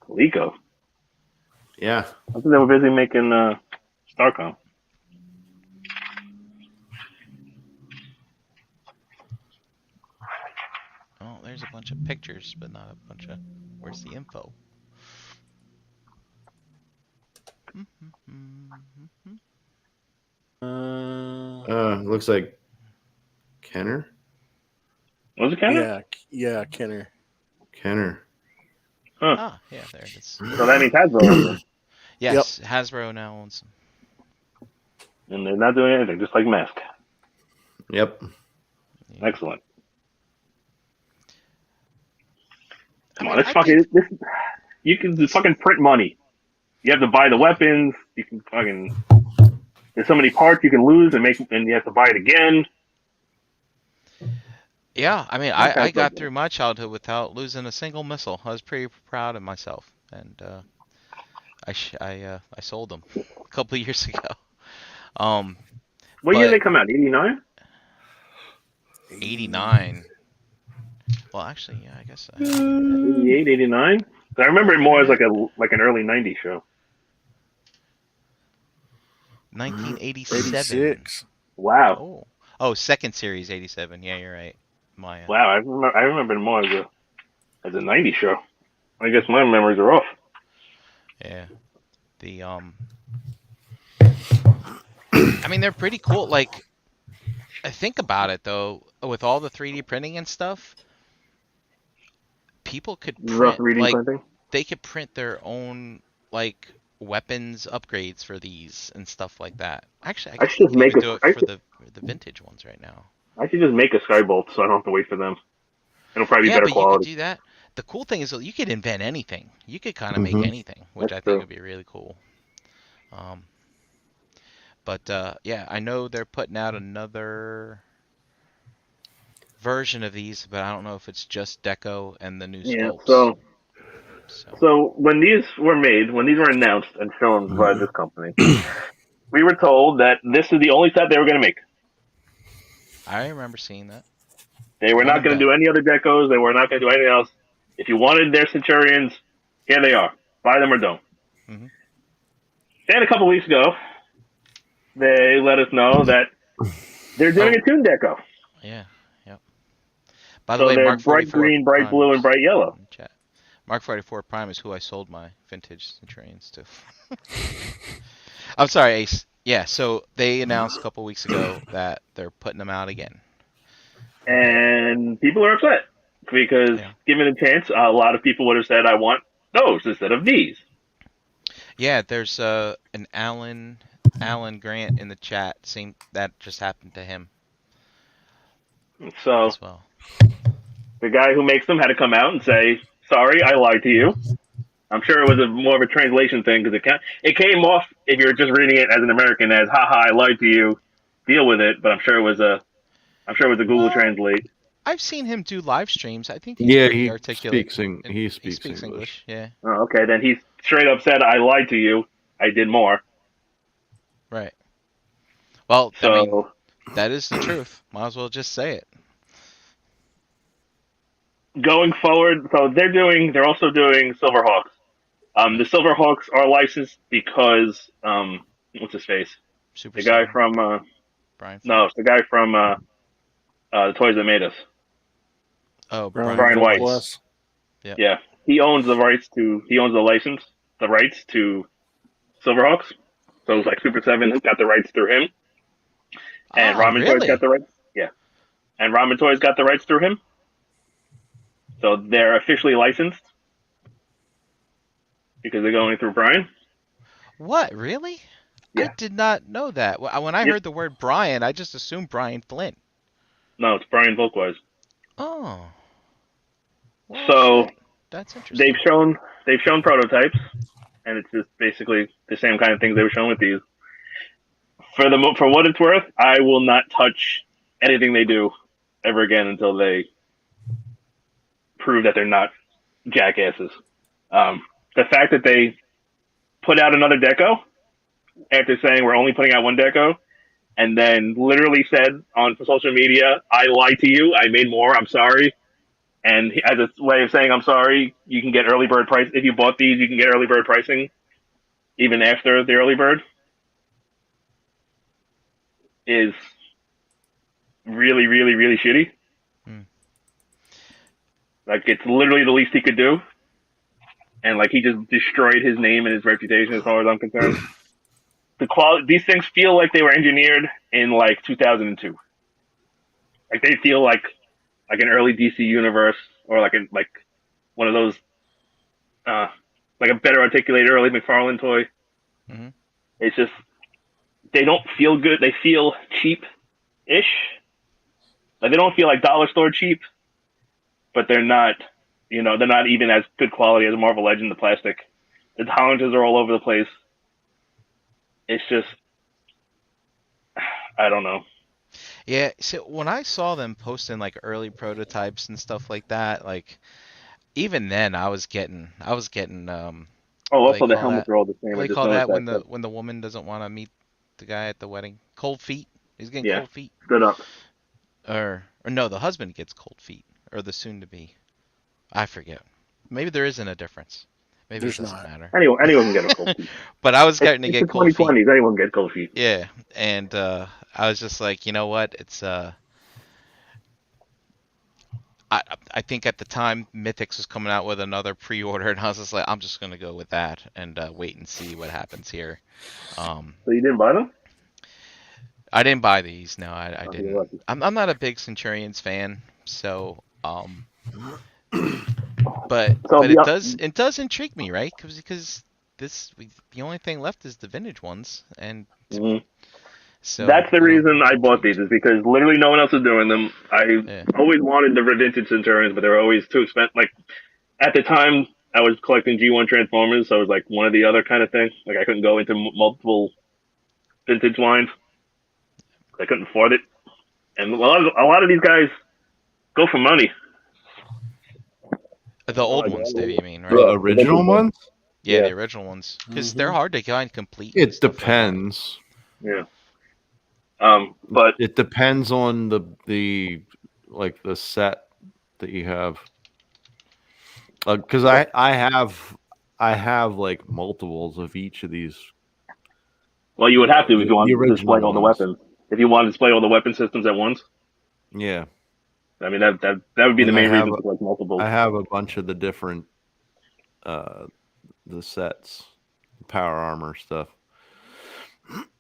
Coleco? Yeah. I think they were busy making Starcom. Oh, there's a bunch of pictures, but not a bunch of... Where's the info? Looks like Kenner. Was it Kenner? Yeah, Kenner. Huh. Ah, yeah, there it is. So that means Hasbro owns them. Yes, yep. Hasbro now owns them. And they're not doing anything, just like Mask. Yep. Yeah. Excellent. Come on, you can fucking print money. You have to buy the weapons. You can fucking. There's so many parts you can lose and you have to buy it again. Yeah, I mean, I got through my childhood without losing a single missile. I was pretty proud of myself, and I sold them a couple of years ago. What year did they come out? 89. 89. Well, actually, yeah, I guess. 88, 89. I remember it more as like an early 90s show. 1987. 86. Wow. Oh, second series 87. Yeah, you're right. Maya. Wow, I remember it more as a 90s show. I guess my memories are off. Yeah. I mean, they're pretty cool. Like, I think about it though, with all the 3D printing and stuff, people could print they could print their own like weapons upgrades for these and stuff like that. Actually, I should make do it for the vintage ones right now. I should just make a Skybolt so I don't have to wait for them. It'll probably be better quality. You could do that. The cool thing is you could invent anything. You could kind of make anything, which I think would be really cool. But yeah, I know they're putting out another version of these, but I don't know if it's just Deco and the new Sculpts. So when these were announced and shown by this company, we were told that this is the only set they were going to make. I remember seeing that. They were not going to do any other Decos. They were not going to do anything else. If you wanted their Centurions, here they are. Buy them or don't. Mm-hmm. And a couple weeks ago, they let us know that they're doing a tune deco. Yeah. Yep. By the So way, they're Mark bright 44 green, bright Prime blue, and is bright yellow. in the chat. Mark 44 Prime is who I sold my vintage Centurions to. I'm sorry, Ace. Yeah, so they announced a couple weeks ago that they're putting them out again. And people are upset because, given a chance, a lot of people would have said, "I want those instead of these." Yeah, there's an Alan Grant in the chat. Same that just happened to him. So as well. The guy who makes them had to come out and say, "Sorry, I lied to you." I'm sure it was more of a translation thing because it came off, if you're just reading it as an American, as "haha, I lied to you, deal with it." But I'm sure it was a Google Translate. I've seen him do live streams. I think he's pretty articulate. He speaks English. Yeah. Oh, okay, then he straight up said, "I lied to you. I did more." Right. Well, so, I mean, that is the truth. Might as well just say it. Going forward, so they're also doing Silverhawks. The Silverhawks are licensed because what's his face? Super the guy 7. from Brian. No, it's the guy from the Toys That Made Us. Oh, Brian Weiss. Yeah, he owns the rights to the rights to Silverhawks. So it's like Super 7 has got the rights through him, and Ramen Toys got the rights. Yeah, and Ramen Toys got the rights through him. So they're officially licensed because they're going through Brian. What? Really? Yeah. I did not know that. When I heard the word Brian, I just assumed Brian Flynn. No, it's Brian Volkweis. Oh. Well, so that's interesting. They've shown prototypes, and it's just basically the same kind of things they were showing with these. For what it's worth, I will not touch anything they do ever again until they prove that they're not jackasses. The fact that they put out another deco after saying we're only putting out one deco, and then literally said on social media, "I lied to you. I made more. I'm sorry." And as a way of saying I'm sorry, you can get early bird price. If you bought these, you can get early bird pricing even after the early bird. Is really, really, really shitty. Like, it's literally the least he could do. And, like, he just destroyed his name and his reputation as far as I'm concerned. These things feel like they were engineered in, like, 2002. Like, they feel like an early DC universe, or like one of those, like a better articulated early McFarlane toy. Mm-hmm. It's just, they don't feel good. They feel cheap-ish. Like, they don't feel like dollar store cheap, but they're not, they're not even as good quality as Marvel Legend, the plastic. The tolerances are all over the place. It's just, I don't know. Yeah, so when I saw them posting like early prototypes and stuff like that, like even then I was getting also the helmets are all the same. What do they call that when the woman doesn't want to meet the guy at the wedding? Cold feet. He's getting cold feet. Stood up. Or no, the husband gets cold feet, or the soon to be. I forget. Maybe there isn't a difference. Maybe it doesn't matter. Anyone can get a cold feet. But I was starting to get cold feet. 2020s, anyone can get cold feet. Yeah, and I was just like, you know what? It's I think at the time Mythics was coming out with another pre-order, and I was just like, I'm just gonna go with that and wait and see what happens here. So you didn't buy them? I didn't buy these. No, I didn't. I'm not a big Centurions fan, so but it does intrigue me, right? Because the only thing left is the vintage ones, and so that's the reason I bought these, is because literally no one else was doing them. I always wanted the vintage Centurions, but they were always too expensive. Like, at the time, I was collecting G1 Transformers, so it was like one or the other kind of thing. Like, I couldn't go into multiple vintage lines. I couldn't afford it. And a lot of these guys go for money. The old ones, Dave, you mean, right? The original ones? Yeah, the original ones. Because they're hard to find complete. It depends. Yeah. But it depends on the set that you have. Because I have like multiples of each of these Well, you would have to if you The wanted to display original all the ones. weapons. If you wanted to display all the weapon systems at once, Yeah. I mean that would be the And main reason for like multiple. I have a bunch of the different the sets, power armor stuff.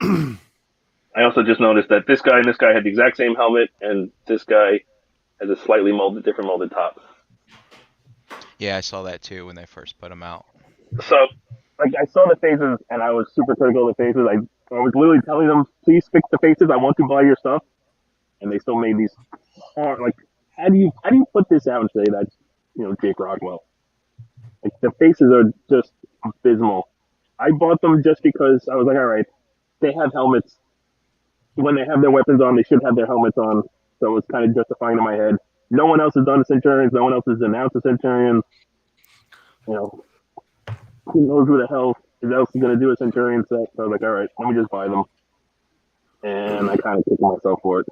I also just noticed that this guy and this guy had the exact same helmet, and this guy has a slightly different molded top. Yeah, I saw that too when they first put them out. So, like, I saw the faces, and I was super critical of the faces. I was literally telling them, please fix the faces. I want to buy your stuff, and they still made these hard. Like, how do you put this out and say that's Jake Rockwell? Like, the faces are just abysmal. I bought them just because I was like, all right, they have helmets. When they have their weapons on, they should have their helmets on. So it was kind of justifying in my head. No one else has done the Centurions. No one else has announced the Centurions. Who knows who the hell else is going to do a Centurion set? So I was like, all right, let me just buy them. And I kind of kicked myself for it.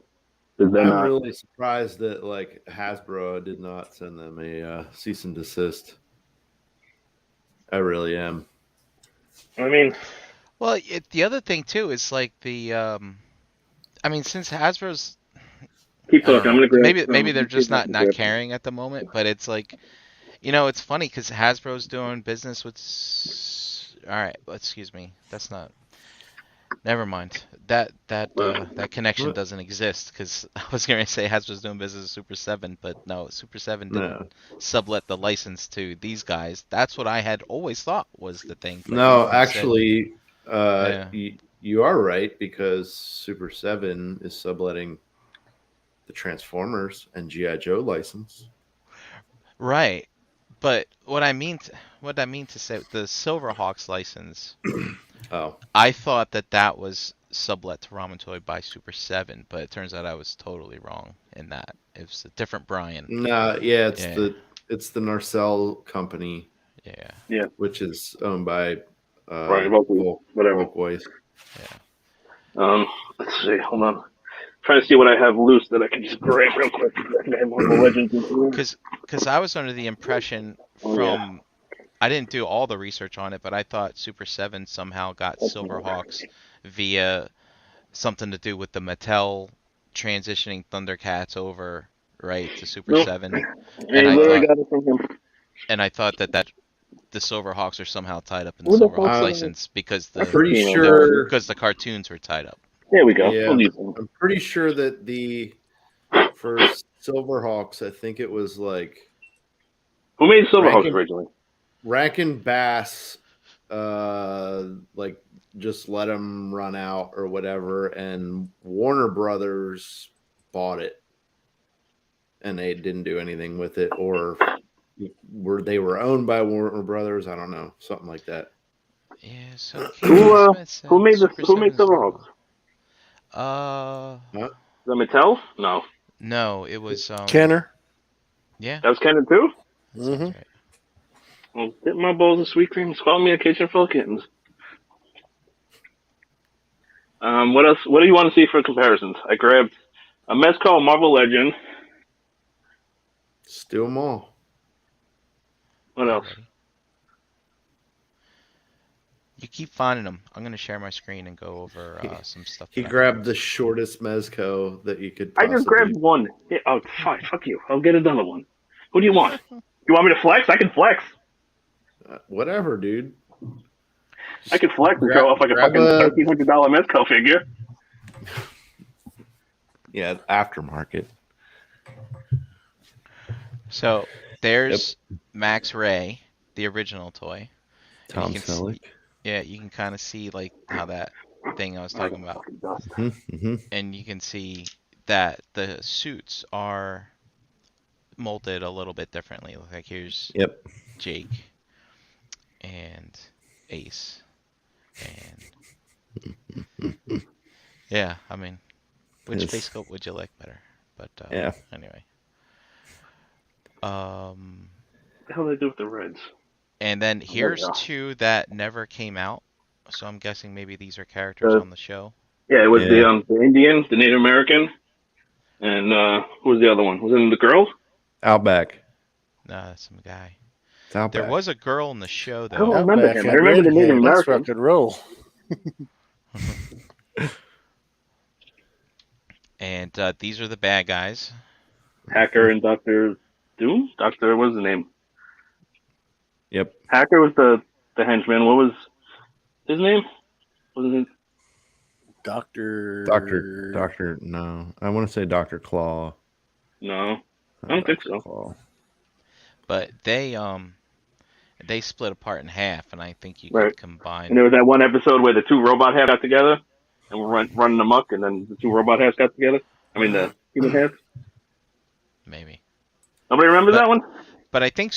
I'm really surprised that like Hasbro did not send them a cease and desist. I really am. I mean, well, the other thing too is like the, I mean, since Hasbro's, keep talking. I'm gonna grab maybe they're just not caring at the moment, but it's like, it's funny because Hasbro's doing business with. All right, excuse me. That's not. Never mind. That connection doesn't exist because I was going to say Hasbro's doing business with Super 7, but no, Super 7 didn't sublet the license to these guys. That's what I had always thought was the thing. No, actually, you are right because Super 7 is subletting the Transformers and G.I. Joe license. Right. But what I mean to say, the Silverhawks license. Oh. I thought that was sublet to Ramen Toy by Super 7, but it turns out I was totally wrong in that. It was a different Brian. No, yeah, it's the Narcell company. Yeah. Which is owned by Brian Volkweis. Yeah. Let's see. Hold on. Trying to see what I have loose that I can just grab real quick. Because I was under the impression from I didn't do all the research on it, but I thought Super 7 somehow got Silverhawks via something to do with the Mattel transitioning Thundercats over to Super 7. And I thought that the Silverhawks are somehow tied up in the Silverhawks license because because the cartoons were tied up. There we go. Yeah, I'm pretty sure that for Silverhawks, I think it was like who made Silverhawks originally? Rankin Bass, like just let them run out or whatever, and Warner Brothers bought it, and they didn't do anything with it, or they were owned by Warner Brothers. I don't know, something like that. Yeah. So who made Silverhawks? The Mattel? No. No, it was Kenner. Yeah. That was Kenner too? Mm-hmm. Right. Well, dip my bowls of sweet cream. Call me a kitchen full of kittens. What else? What do you want to see for comparisons? I grabbed a Mezco Marvel Legend. Steal them all. What else? You keep finding them. I'm going to share my screen and go over some stuff. He grabbed the shortest Mezco that you could possibly. I just grabbed one. Yeah, oh, fuck you. I'll get another one. Who do you want? You want me to flex? I can flex. Whatever, dude. I can flex and show off like a fucking $1,300 Mezco figure. Yeah, aftermarket. So there's Max Ray, the original toy. Tom Selleck. Yeah, you can kind of see like how that thing I was talking about. Mm-hmm. And you can see that the suits are molded a little bit differently. Like here's Jake and Ace. And yeah, I mean, which face sculpt would you like better? But anyway. What the hell did they do with the reds? And then here's two that never came out. So I'm guessing maybe these are characters on the show. Yeah, it was the Indian, the Native American, and who was the other one? Was it the girl? Outback. No, that's some guy. Outback. There was a girl in the show though. I don't remember him. I remember the Native American. Let's rock and roll. And these are the bad guys. Hacker and Doctor Doom. Doctor, what was his name? Yep. Hacker was the henchman. What was his name? Wasn't it? Doctor. No, I want to say Dr. Claw. No, I don't think so. Claw. But they split apart in half, and I think you Right. could combine. And there was that one episode where the two robot halves got together and were running amok, and then the two robot halves got together. I mean, the human halves. Maybe. Nobody remembers that one? But I think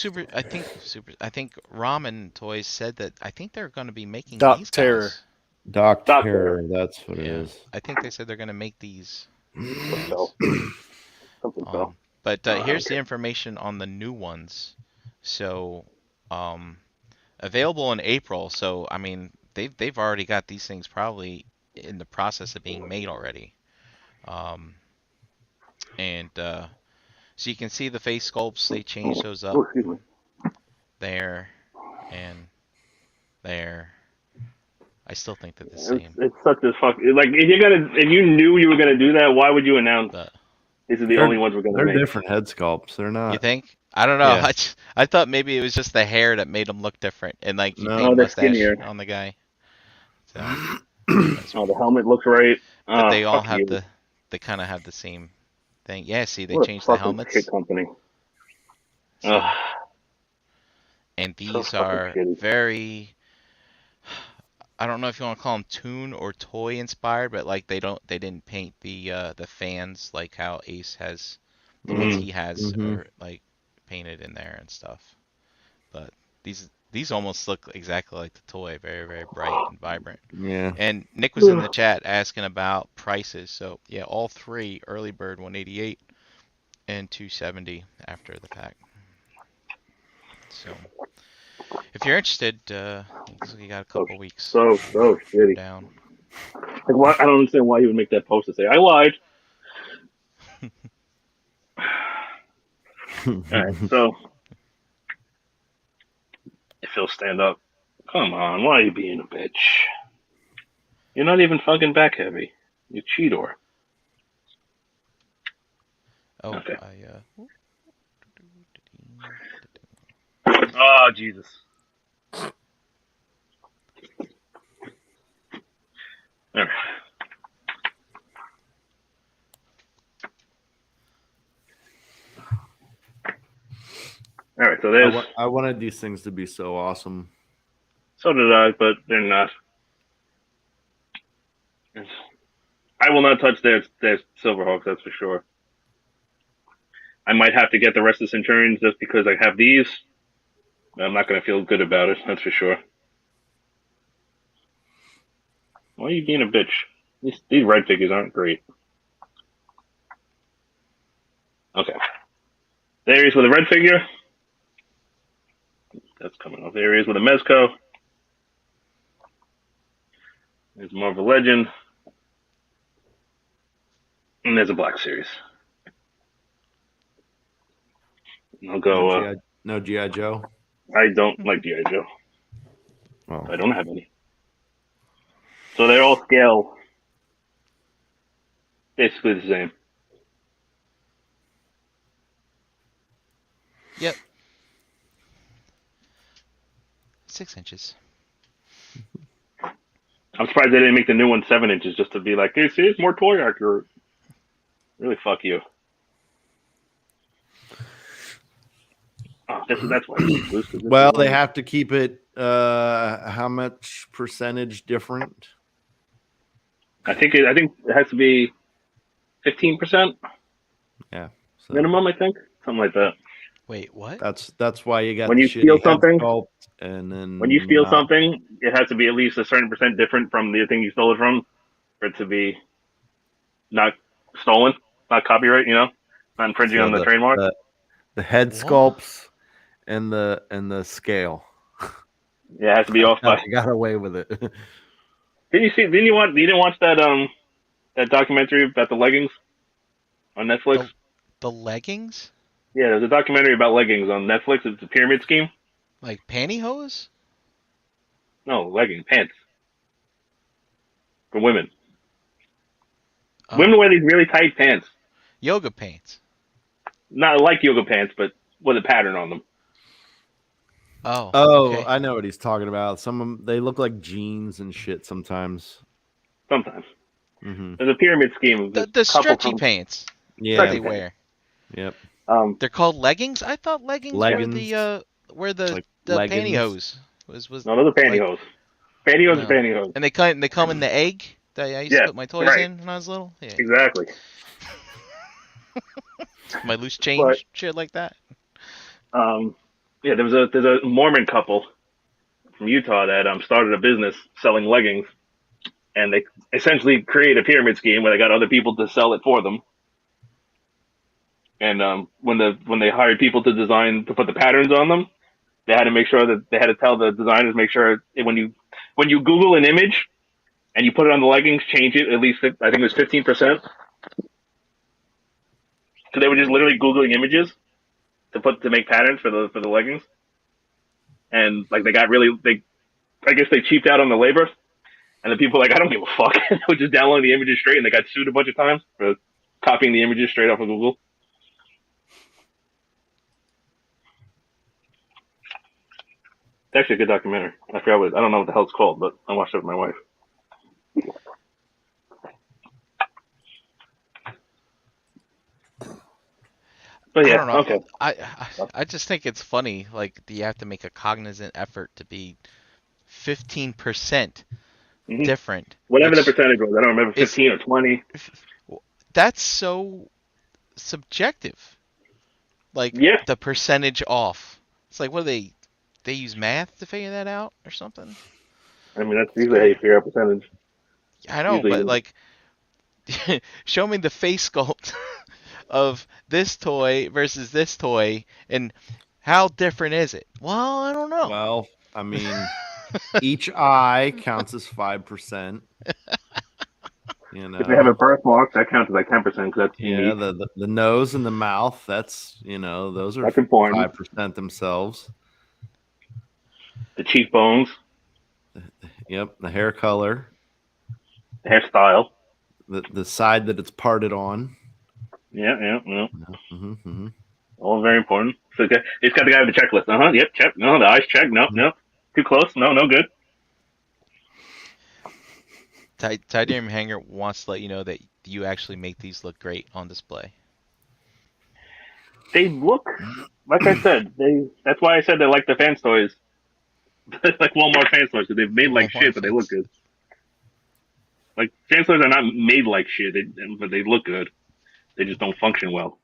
Ramen Toys said that I think they're going to be making Doc these Terror. guys. Doc Doc Terror, that's what it is. I think they said they're going to make these. Something fell. But here's the information on the new ones. So, available in April. So, I mean, they've already got these things probably in the process of being made already. And so you can see the face sculpts. They changed those up there and there. I still think they're the same. It's such a fuck. Like if you knew you were gonna do that, why would you announce? These are the only ones we're gonna make. They're different head sculpts. They're not. You think? I don't know. Yeah. I thought maybe it was just the hair that made them look different, and like you No, paint they're mustache skinnier. on the guy. So, the helmet looks right. but they all fuck have you. they kind of have the same thing. Yeah, see, they What a changed the fucking helmets. shit company. So, and these fucking are shitty. very. I don't know if you want to call them toon or toy inspired, but like they didn't paint the fans like how Ace has the ones he has are like painted in there and stuff. But these almost look exactly like the toy, very very bright and vibrant. Yeah. And Nick was in the chat asking about prices. So yeah, all three early bird 188 and 270 after the pack. So if you're interested, you got a couple weeks. So shitty. Down. Like, why? I don't understand why he would make that post to say I lied. All right, so if he'll stand up, come on, why are you being a bitch? You're not even fucking back heavy. You cheater. Oh, okay. Oh, Jesus. All right. All right, so there's. I wanted these things to be so awesome. So did I, but they're not. I will not touch their Silverhawks, that's for sure. I might have to get the rest of the Centurions just because I have these. I'm not going to feel good about it, that's for sure. Why are you being a bitch? These red figures aren't great. Okay. There he is with a red figure. That's coming off. There he is with a Mezco. There's Marvel Legend. And there's a Black Series. And I'll go... No G.I. Joe? I don't like G.I. Joe. Oh. I don't have any. So they're all scale. Basically the same. Yep. 6 inches. I'm surprised they didn't make the new one 7 inches just to be like, hey, see, it's more toy accurate. Really, fuck you. Oh, that's why it's loose. Well, they have to keep it how much percentage different? I think it has to be 15%. Yeah. So. Minimum, I think. Something like that. Wait, what? That's why you got when the you steal something, sculpt, and then when you steal something, it has to be at least a certain percent different from the thing you stole it from for it to be not stolen, not copyright, not infringing on the trademark. The head sculpts and the scale. Yeah, it has to be off by. I got away with it. You didn't watch that documentary about the leggings on Netflix? The leggings? Yeah, there's a documentary about leggings on Netflix. It's a pyramid scheme. Like pantyhose? No, leggings, pants. for women. Oh. Women wear these really tight pants. Yoga pants. Not like yoga pants, but with a pattern on them. Oh. Oh, Okay. I know what he's talking about. Some of them, they look like jeans and shit sometimes. Sometimes. Mm-hmm. There's a pyramid scheme. The stretchy pants. Yeah. That they wear. Yep. They're called leggings. I thought leggings were the like the leggings. pantyhose. Was No, those are pantyhose. Pantyhose are No. pantyhose. And they come in the egg that I used to put my toys in when I was little. Yeah. Exactly. My loose change, shit like that. Yeah, there's a Mormon couple from Utah that started a business selling leggings, and they essentially create a pyramid scheme where they got other people to sell it for them. And when they hired people to put the patterns on them, they had to make sure that they had to tell the designers make sure when you Google an image and you put it on the leggings, change it at least I think it was 15%. So they were just literally Googling images to make patterns for the leggings, and like I guess they cheaped out on the labor, and the people were like, I don't give a fuck. They were just downloading the images straight, and they got sued a bunch of times for copying the images straight off of Google. It's actually a good documentary. I don't know what the hell it's called, but I watched it with my wife. But yeah, I don't know. okay. I just think it's funny. Like, you have to make a cognizant effort to be 15% different. Whatever the percentage was, I don't remember, 15 or 20. That's so subjective. Like, the percentage off. It's like, what do they use math to figure that out or something? I mean, that's usually how you figure out percentage. I know, usually, but like, show me the face sculpt of this toy versus this toy, and how different is it? Well, I don't know. Well, I mean, each eye counts as 5%. You know, if they have a birthmark, that counts as like 10% because that's unique. The nose and the mouth, that's those are that's important. 5% themselves. The cheekbones. Yep, the hair color. The hairstyle. The side that it's parted on. Yeah. Mm-hmm. All very important. So it's got the guy with the checklist. Yep, check. No, the eyes check. No. Too close. No good. Titanium Hanger wants to let you know that you actually make these look great on display. They look, like I said, that's why I said they like the fan toys. Like Walmart fan toys, because they've made like shit, but they look good. Like, fan toys are not made like shit, but they look good. They just don't function well.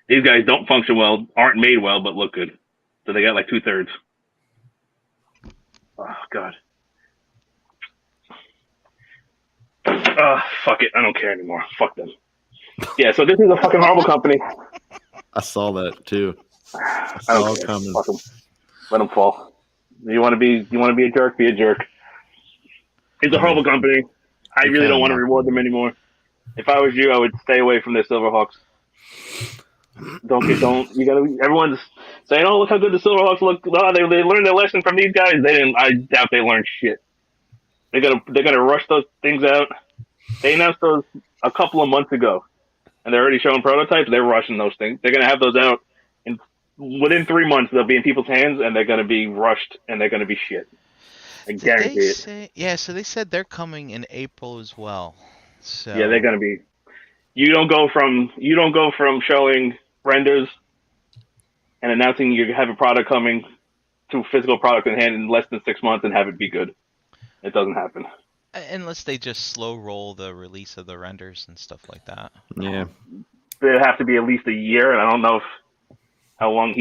These guys don't function well, aren't made well, but look good. So they got like 2/3. Oh, God. Fuck it. I don't care anymore. Fuck them. Yeah, so this is a fucking horrible company. I saw that too. I don't care. Fuck them. Let them fall. You want to be a jerk? Be a jerk. It's a horrible company. I really don't want to reward them anymore. If I was you, I would stay away from their Silverhawks. Everyone's saying, "Oh, look how good the Silverhawks look." Oh, they learned their lesson from these guys. They didn't. I doubt they learned shit. They're gonna rush those things out. They announced those a couple of months ago, and they're already showing prototypes. They're rushing those things. They're gonna have those out, and within 3 months they'll be in people's hands, and they're gonna be rushed, and they're gonna be shit. I guarantee it. Yeah, so they said they're coming in April as well. So yeah, they're gonna be. You don't go from showing renders and announcing you have a product coming to physical product in hand in less than 6 months and have it be good. It doesn't happen. Unless they just slow roll the release of the renders and stuff like that. Yeah. It'd have to be at least a year, and I don't know how long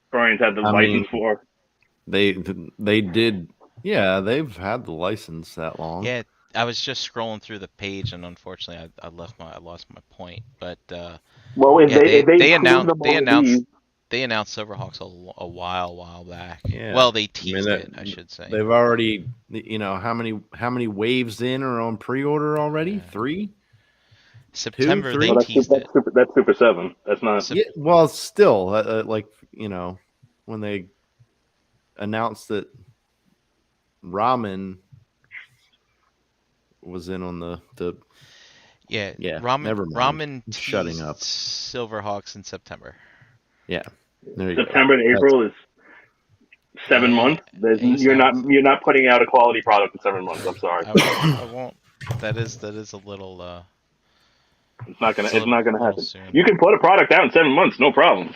Brian's had the license for. They did. Yeah, they've had the license that long. Yeah, I was just scrolling through the page, and unfortunately, I lost my point. But they announced Silverhawks a while back. Yeah. Well, they teased it, I should say. They've already, how many waves in are on pre-order already? 3? September 2, they teased it. That's Super 7. That's not. Yeah, well, still, when they announced that Ramen was in on the Yeah. Ramen. Never mind. Ramen Shutting up. Silverhawks in September. Yeah. There you September go. to April is 7 months. You're not putting out a quality product in 7 months. I'm sorry. I won't. That is a little. It's not gonna happen. Soon. You can put a product out in 7 months, no problem.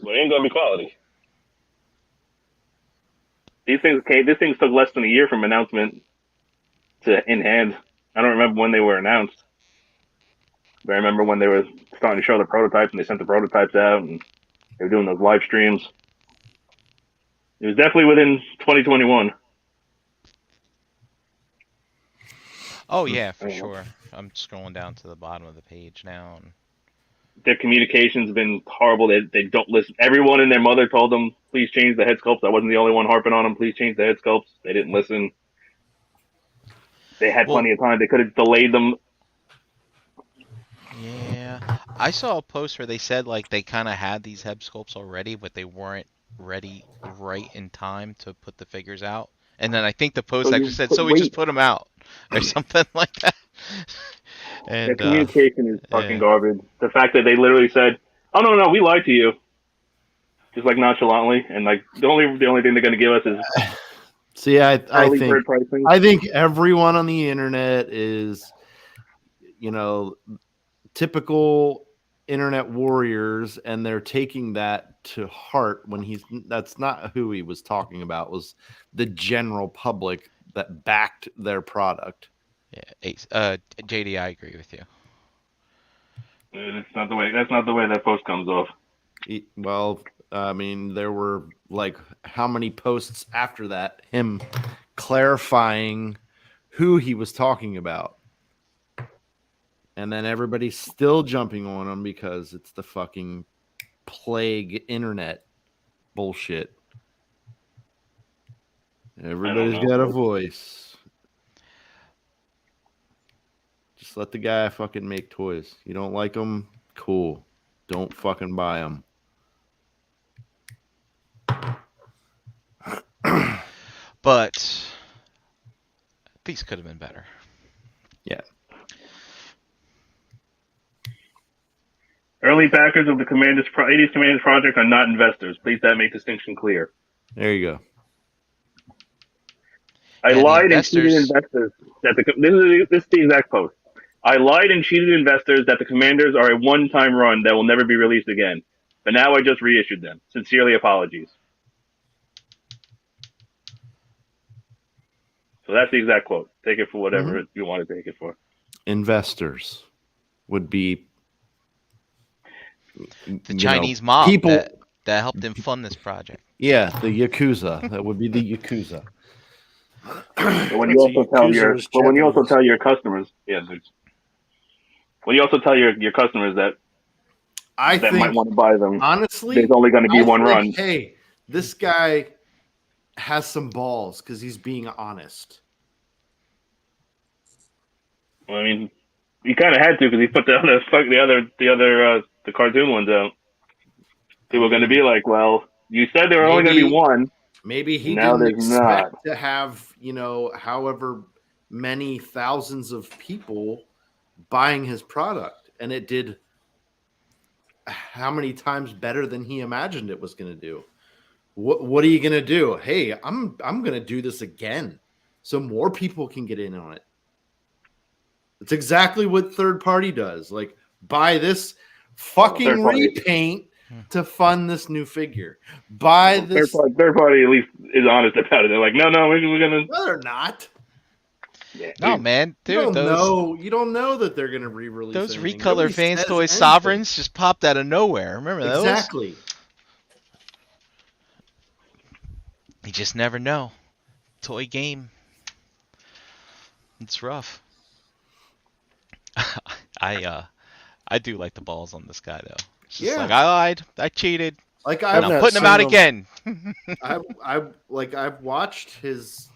But it ain't gonna be quality. These things took less than a year from announcement to in hand. I don't remember when they were announced, but I remember when they were starting to show the prototypes and they sent the prototypes out and they were doing those live streams. It was definitely within 2021. Oh yeah, for sure. I'm scrolling down to the bottom of the page now. And their communication's been horrible. They don't listen. Everyone and their mother told them, please change the head sculpts. I wasn't the only one harping on them. Please change the head sculpts. They didn't listen. They had plenty of time. They could have delayed them. Yeah. I saw a post where they said like they kind of had these head sculpts already, but they weren't ready right in time to put the figures out. And then I think the post actually said, so we just put them out or something like that. And their communication is fucking garbage. The fact that they literally said, oh no, we lied to you. Just like nonchalantly. And like the only thing they're going to give us is see, I think everyone on the internet is, typical internet warriors, and they're taking that to heart when that's not who he was talking about. It was the general public that backed their product. Yeah, JD, I agree with you. That's not the way that post comes off. Well, I mean, there were like how many posts after that, him clarifying who he was talking about. And then everybody's still jumping on him because it's the fucking plague internet bullshit. Everybody's got a voice. Just let the guy fucking make toys. You don't like them? Cool. Don't fucking buy them. But these could have been better. Yeah. Early backers of the 80s Commanders project are not investors. Please that make distinction clear. There you go. I lied and cheated investors that this is the exact post. I lied and cheated investors that the Commanders are a one-time run that will never be released again. But now I just reissued them. Sincerely, apologies. So that's the exact quote. Take it for whatever you want to take it for. Investors would be the Chinese mob people that helped him fund this project. Yeah, the Yakuza. That would be the Yakuza. But when you also tell your customers, when you also tell your customers that might want to buy them, honestly, there's only going to be one run. Hey, this guy has some balls because he's being honest. Well, I mean, he kind of had to because he put the cartoon ones out. People are going to be like, well, you said there were only going to be one. Maybe he didn't expect to have, however many thousands of people buying his product. And it did how many times better than he imagined it was going to do. What are you going to do? Hey, I'm going to do this again so more people can get in on it. It's exactly what third party does. Like, buy this fucking repaint to fund this new figure. Buy this. Third party at least is honest about it. They're like, no, we're gonna. No, they're not. Yeah, no, man, dude, you don't know that they're gonna re-release those anything. Recolor Fans Toys Sovereigns just popped out of nowhere. Remember those? Exactly. You just never know. Toy game. It's rough. I do like the balls on this guy though. It's just like I lied, I cheated. Like I'm putting him out again. I've watched his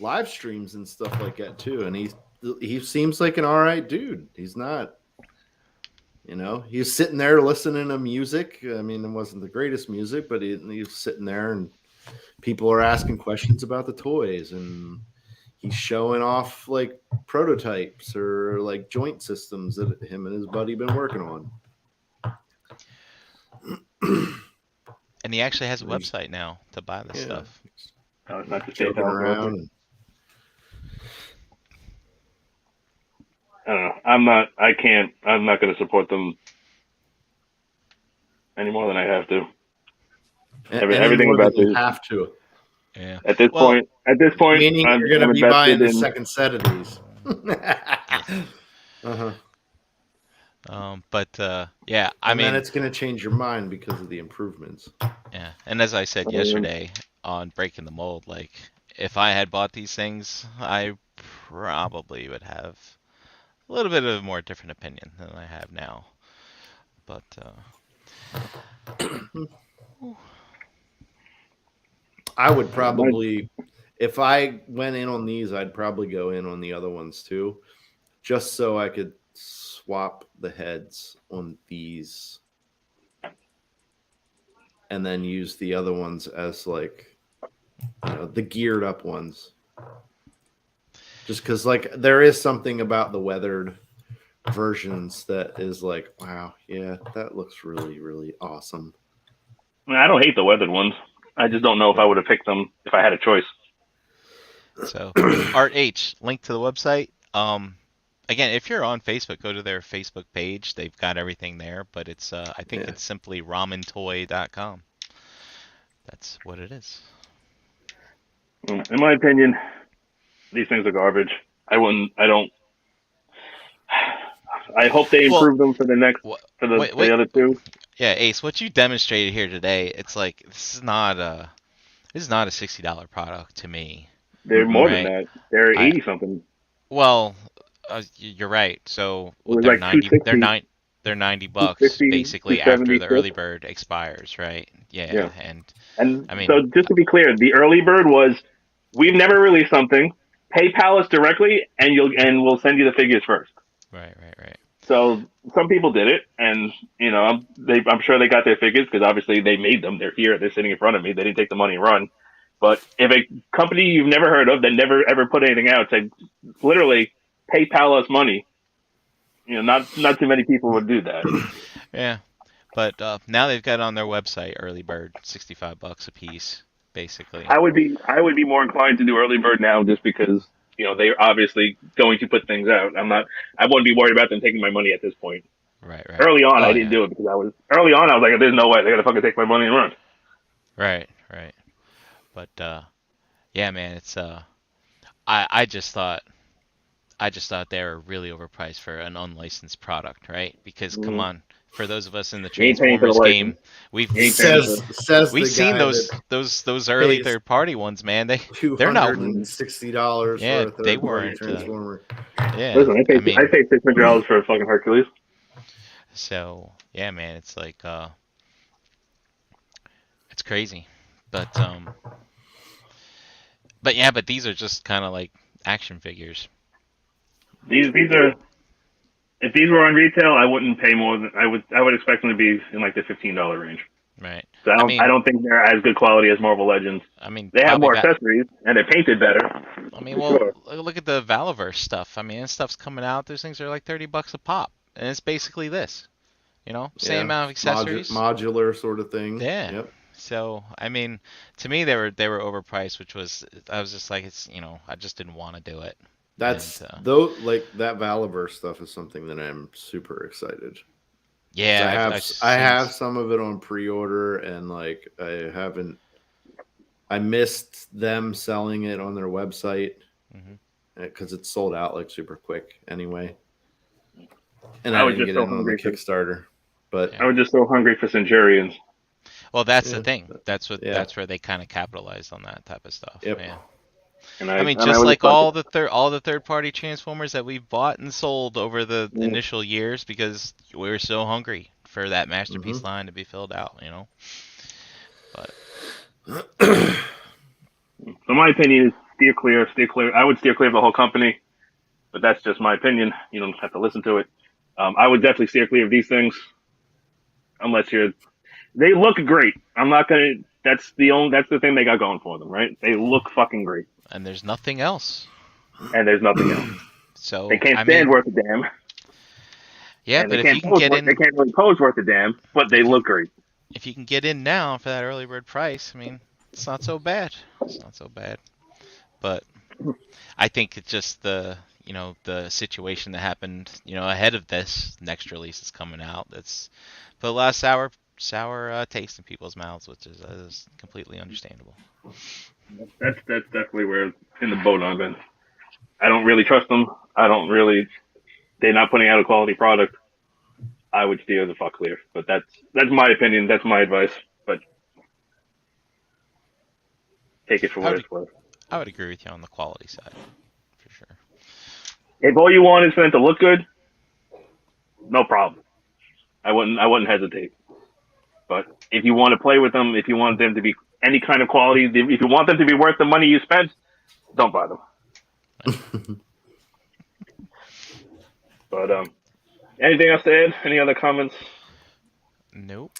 live streams and stuff like that too, and he seems like an all right dude. He's not, he's sitting there listening to music. I mean, it wasn't the greatest music, but he was sitting there and people are asking questions about the toys, and he's showing off like prototypes or like joint systems that him and his buddy been working on. And he actually has a website now to buy this stuff. No, it's not just joking around. I don't know. I'm not going to support them any more than I have to. Everything about this. Have to. Yeah. At this point, meaning you're going to be buying the second set of these. Yeah, I mean, then it's going to change your mind because of the improvements. Yeah, and as I said yesterday on Breaking the Mold, like if I had bought these things, I probably would have a little bit of a more different opinion than I have now. But I would probably, if I went in on these, I'd probably go in on the other ones too, just so I could swap the heads on these and then use the other ones as like the geared up ones. Just because like there is something about the weathered versions that is like, wow, yeah, that looks really, really awesome. I don't hate the weathered ones. I just don't know if I would have picked them if I had a choice. So Art H, link to the website. Again, if you're on Facebook, go to their Facebook page. They've got everything there, but it's I think it's simply ramentoy.com. That's what it is. In my opinion, these things are garbage. I hope they improve them for the next the other two. Yeah, Ace, what you demonstrated here today, it's like this is not a $60 product to me. They're more than that. They're 80 something. Well, you're right. So they're like they're $90 basically after the early bird expires, right? Yeah. And I mean, so just to be clear, the early bird was we've never released something. PayPal us directly, and we'll send you the figures first. Right. So some people did it, and I'm sure they got their figures because obviously they made them. They're here. They're sitting in front of me. They didn't take the money and run. But if a company you've never heard of that never ever put anything out said literally PayPal us money, not too many people would do that. Yeah, but now they've got it on their website, early bird, $65 a piece, basically. I would be more inclined to do early bird now just because they're obviously going to put things out. I wouldn't be worried about them taking my money at this point. Right. Early on, I didn't do it because I was like, there's no way they're gonna fucking take my money and run. Right. But yeah, man, it's I just thought they were really overpriced for an unlicensed product, right? Because come on, for those of us in the Transformers game, we've seen those early third party ones, man. They're not $260. Yeah, for a they weren't. Transformer. Yeah, listen, I paid $600 for a fucking Hercules. So yeah, man, it's like it's crazy, but these are just kind of like action figures. These are, if these were on retail, I wouldn't pay more than I would expect them to be in like the $15 range. Right. So I don't think they're as good quality as Marvel Legends. I mean, they have more accessories and they're painted better. I mean, look at the Valaverse stuff. I mean, this stuff's coming out. Those things are like $30 a pop, and it's basically this. Same amount of accessories, modular sort of thing. Yeah. Yep. So I mean, to me they were overpriced, which was I was just like I just didn't want to do it. That's like that Valaverse stuff is something that I'm super excited. Yeah, I have some of it on pre-order, and like I missed them selling it on their website because it's sold out like super quick anyway. And I didn't get it on the Kickstarter, but I was just so hungry for Centurions. Well, that's the thing. That's where they kind of capitalized on that type of stuff. Yep. Yeah. And I mean, just like all the third party Transformers that we've bought and sold over the initial years because we were so hungry for that masterpiece line to be filled out, But so my opinion is steer clear. I would steer clear of the whole company, but that's just my opinion. You don't have to listen to it. I would definitely steer clear of these things unless they look great. I'm not gonna. That's the thing they got going for them, right? They look fucking great. And there's nothing else. and there's nothing else. So they can't stand worth a damn. Yeah, and but if you can get in, they can't really pose worth a damn, but they look great. If you can get in now for that early bird price, I mean, it's not so bad. It's not so bad. But I think it's just the situation that happened, ahead of this next release that's coming out. That's put a lot of sour taste in people's mouths, which is completely understandable. That's definitely where in the boat I'm in. I don't really trust them. They're not putting out a quality product. I would steer the fuck clear. But that's my opinion. That's my advice. But take it for what it's worth. I would agree with you on the quality side, for sure. If all you want is for them to look good, no problem. I wouldn't hesitate. But if you want to play with them, if you want them to be any kind of quality, if you want them to be worth the money you spent, don't buy them. But anything else to add? Any other comments? Nope.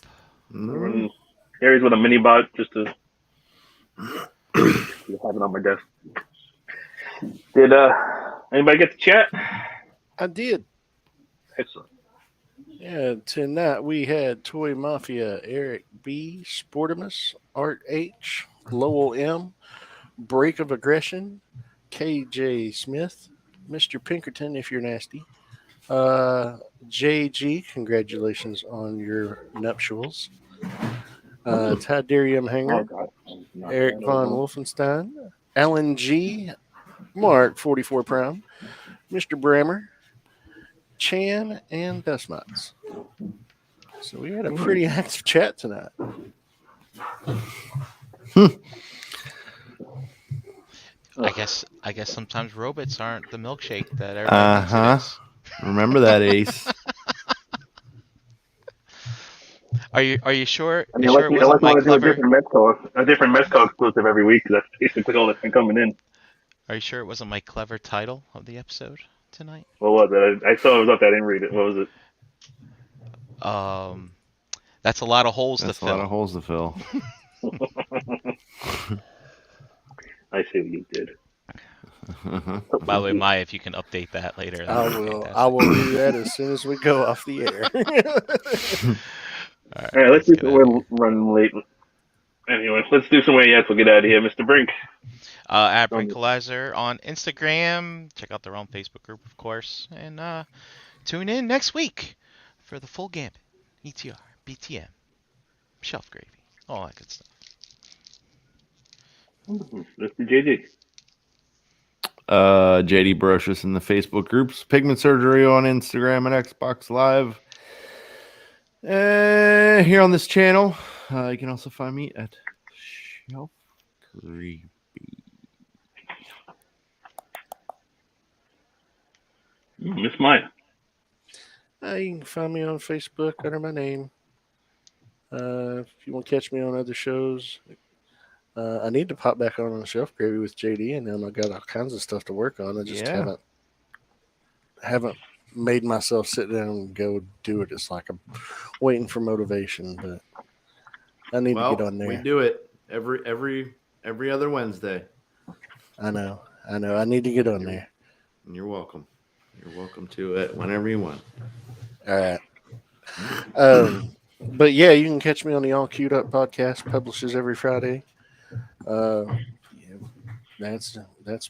Areas with a mini bot just to have it on my desk. Did anybody get to chat? I did. Excellent. Yeah, tonight we had Toy Mafia, Eric B, Sportimus, Art H, Lowell M, Break of Aggression, KJ Smith, Mr. Pinkerton, if you're nasty, JG, congratulations on your nuptials, Tydarium Hanger, Eric Von Wolfenstein, Alan G, Mark 44 Prime, Mr. Brammer, Chan, and Dustmots. So we had a pretty active chat tonight. I guess sometimes robots aren't the milkshake that everybody thinks it is. Remember that, Ace. Are you sure? I mean, sure it wasn't my clever? A different Mezco exclusive every week. That's basically all that's been coming in. Are you sure it wasn't my clever title of the episode tonight? What was it? I saw it was up there. I didn't read it. What was it? That's a lot of holes to fill. That's a lot of holes to fill. I see what you did. By the way, Maya, if you can update that later. I will do that as soon as we go off the air. All right, let's do. We're running late. Anyway, let's do some way yet. We'll get out of here, Mr. Brink. At Brinkalizer on Instagram. Check out their own Facebook group, of course, and tune in next week for the full gambit. ETR, BTM, shelf gravy, all that good stuff. Mr. JD. JD Brocious in the Facebook groups, Pigment Surgery on Instagram and Xbox Live. Here on this channel, you can also find me at Shelf Gravy. Miss Maya. You can find me on Facebook under my name. If you want to catch me on other shows, I need to pop back on Shelf Gravy with JD, and then I got all kinds of stuff to work on. I just haven't made myself sit down and go do it. It's like I'm waiting for motivation, but I need to get on there. We do it every other Wednesday. I know. I need to get on there. You're welcome. You're welcome to it whenever you want. All right. But yeah, you can catch me on the All Queued Up podcast. Publishes every Friday. That's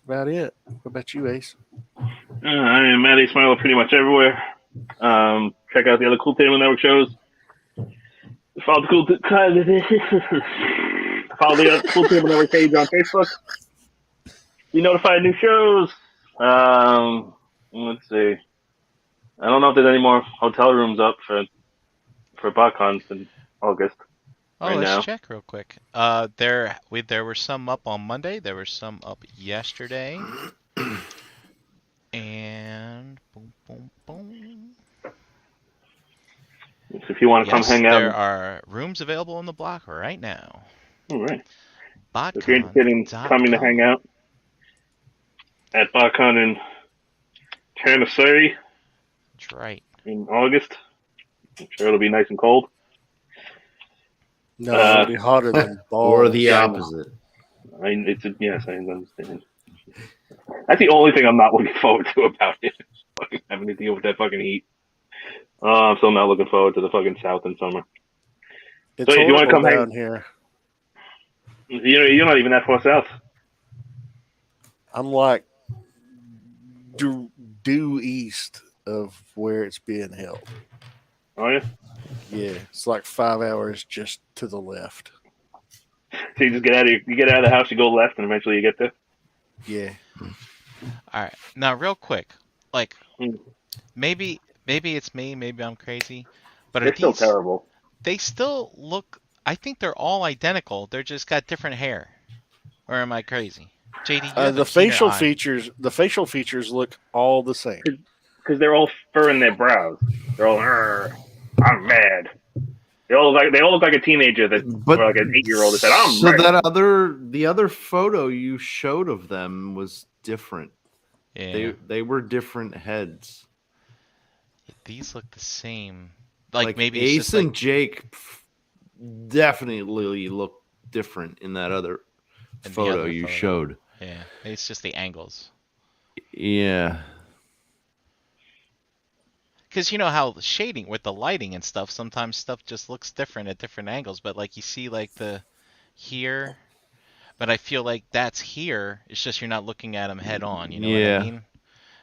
about it. What about you, Ace? I am Matt A. Smile pretty much everywhere. Check out the other Cool Table Network shows. Follow the Cool Table Network page on Facebook. Be notified of new shows. Let's see. I don't know if there's any more hotel rooms up for BotCons in August. Let's check real quick. There were some up on Monday. There were some up yesterday. And boom, boom, boom. So if you want to come hang out, there are rooms available on the block right now. All right. So if you're interested in coming to hang out at BotCon in Tennessee, that's right, in August, I'm sure it'll be nice and cold. No, it'll be hotter than balls. Or the opposite. Yes, I understand. That's the only thing I'm not looking forward to about it. Fucking having to deal with that fucking heat. I'm still not looking forward to the fucking south in summer. It's So if you want to horrible come down hang, here. you're not even that far south. I'm like due east of where it's being held. Oh yeah. Yeah, it's like 5 hours just to the left. So you just get out of the house, you go left, and eventually you get there. Yeah. All right. Now, real quick, like Mm. maybe it's me, maybe I'm crazy, but are It's still these? terrible. They still look. I think they're all identical. They're just got different hair. Or am I crazy? JD, you have The a keener facial eye. features look all the same. Because they're all furring their brows. They're all, I'm mad. They all look like a teenager or like an 8-year-old that said, I'm so mad. the other photo you showed of them was different. Yeah. They were different heads. These look the same. Like maybe Ace it's just and like, Jake definitely look different in that other in the photo other you photo. showed. Yeah. Maybe it's just the angles. Yeah. Because you know how the shading with the lighting and stuff, sometimes stuff just looks different at different angles. But like you see like the here, but I feel like that's here. It's just you're not looking at them head on. You know what I mean?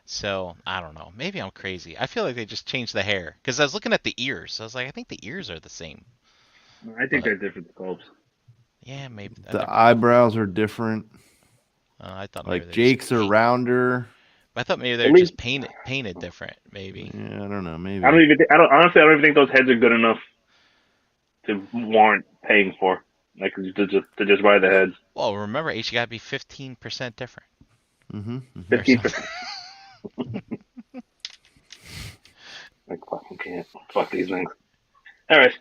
So I don't know. Maybe I'm crazy. I feel like they just changed the hair. Because I was looking at the ears. I was like, I think the ears are the same. I think But they're different sculpts. yeah, maybe. The eyebrows are different. I thought maybe Like they're Jake's just are rounder. I thought maybe they're At least- just painted different. Maybe. Yeah, I don't know. Maybe. honestly, I don't even think those heads are good enough to warrant paying for. Like, to just buy the heads. Well, remember, H, you gotta be 15% different. Mm-hmm. 15%. Like, fucking can't. Fuck these things. Alright.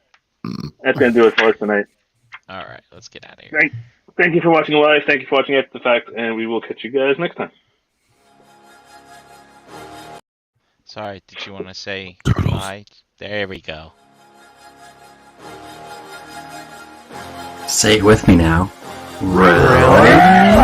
That's gonna do it for us tonight. All right, let's get out of here. Thank you for watching live. Thank you for watching after the fact, and we will catch you guys next time. Sorry, did you want to say goodbye? There we go. Say it with me now. Really?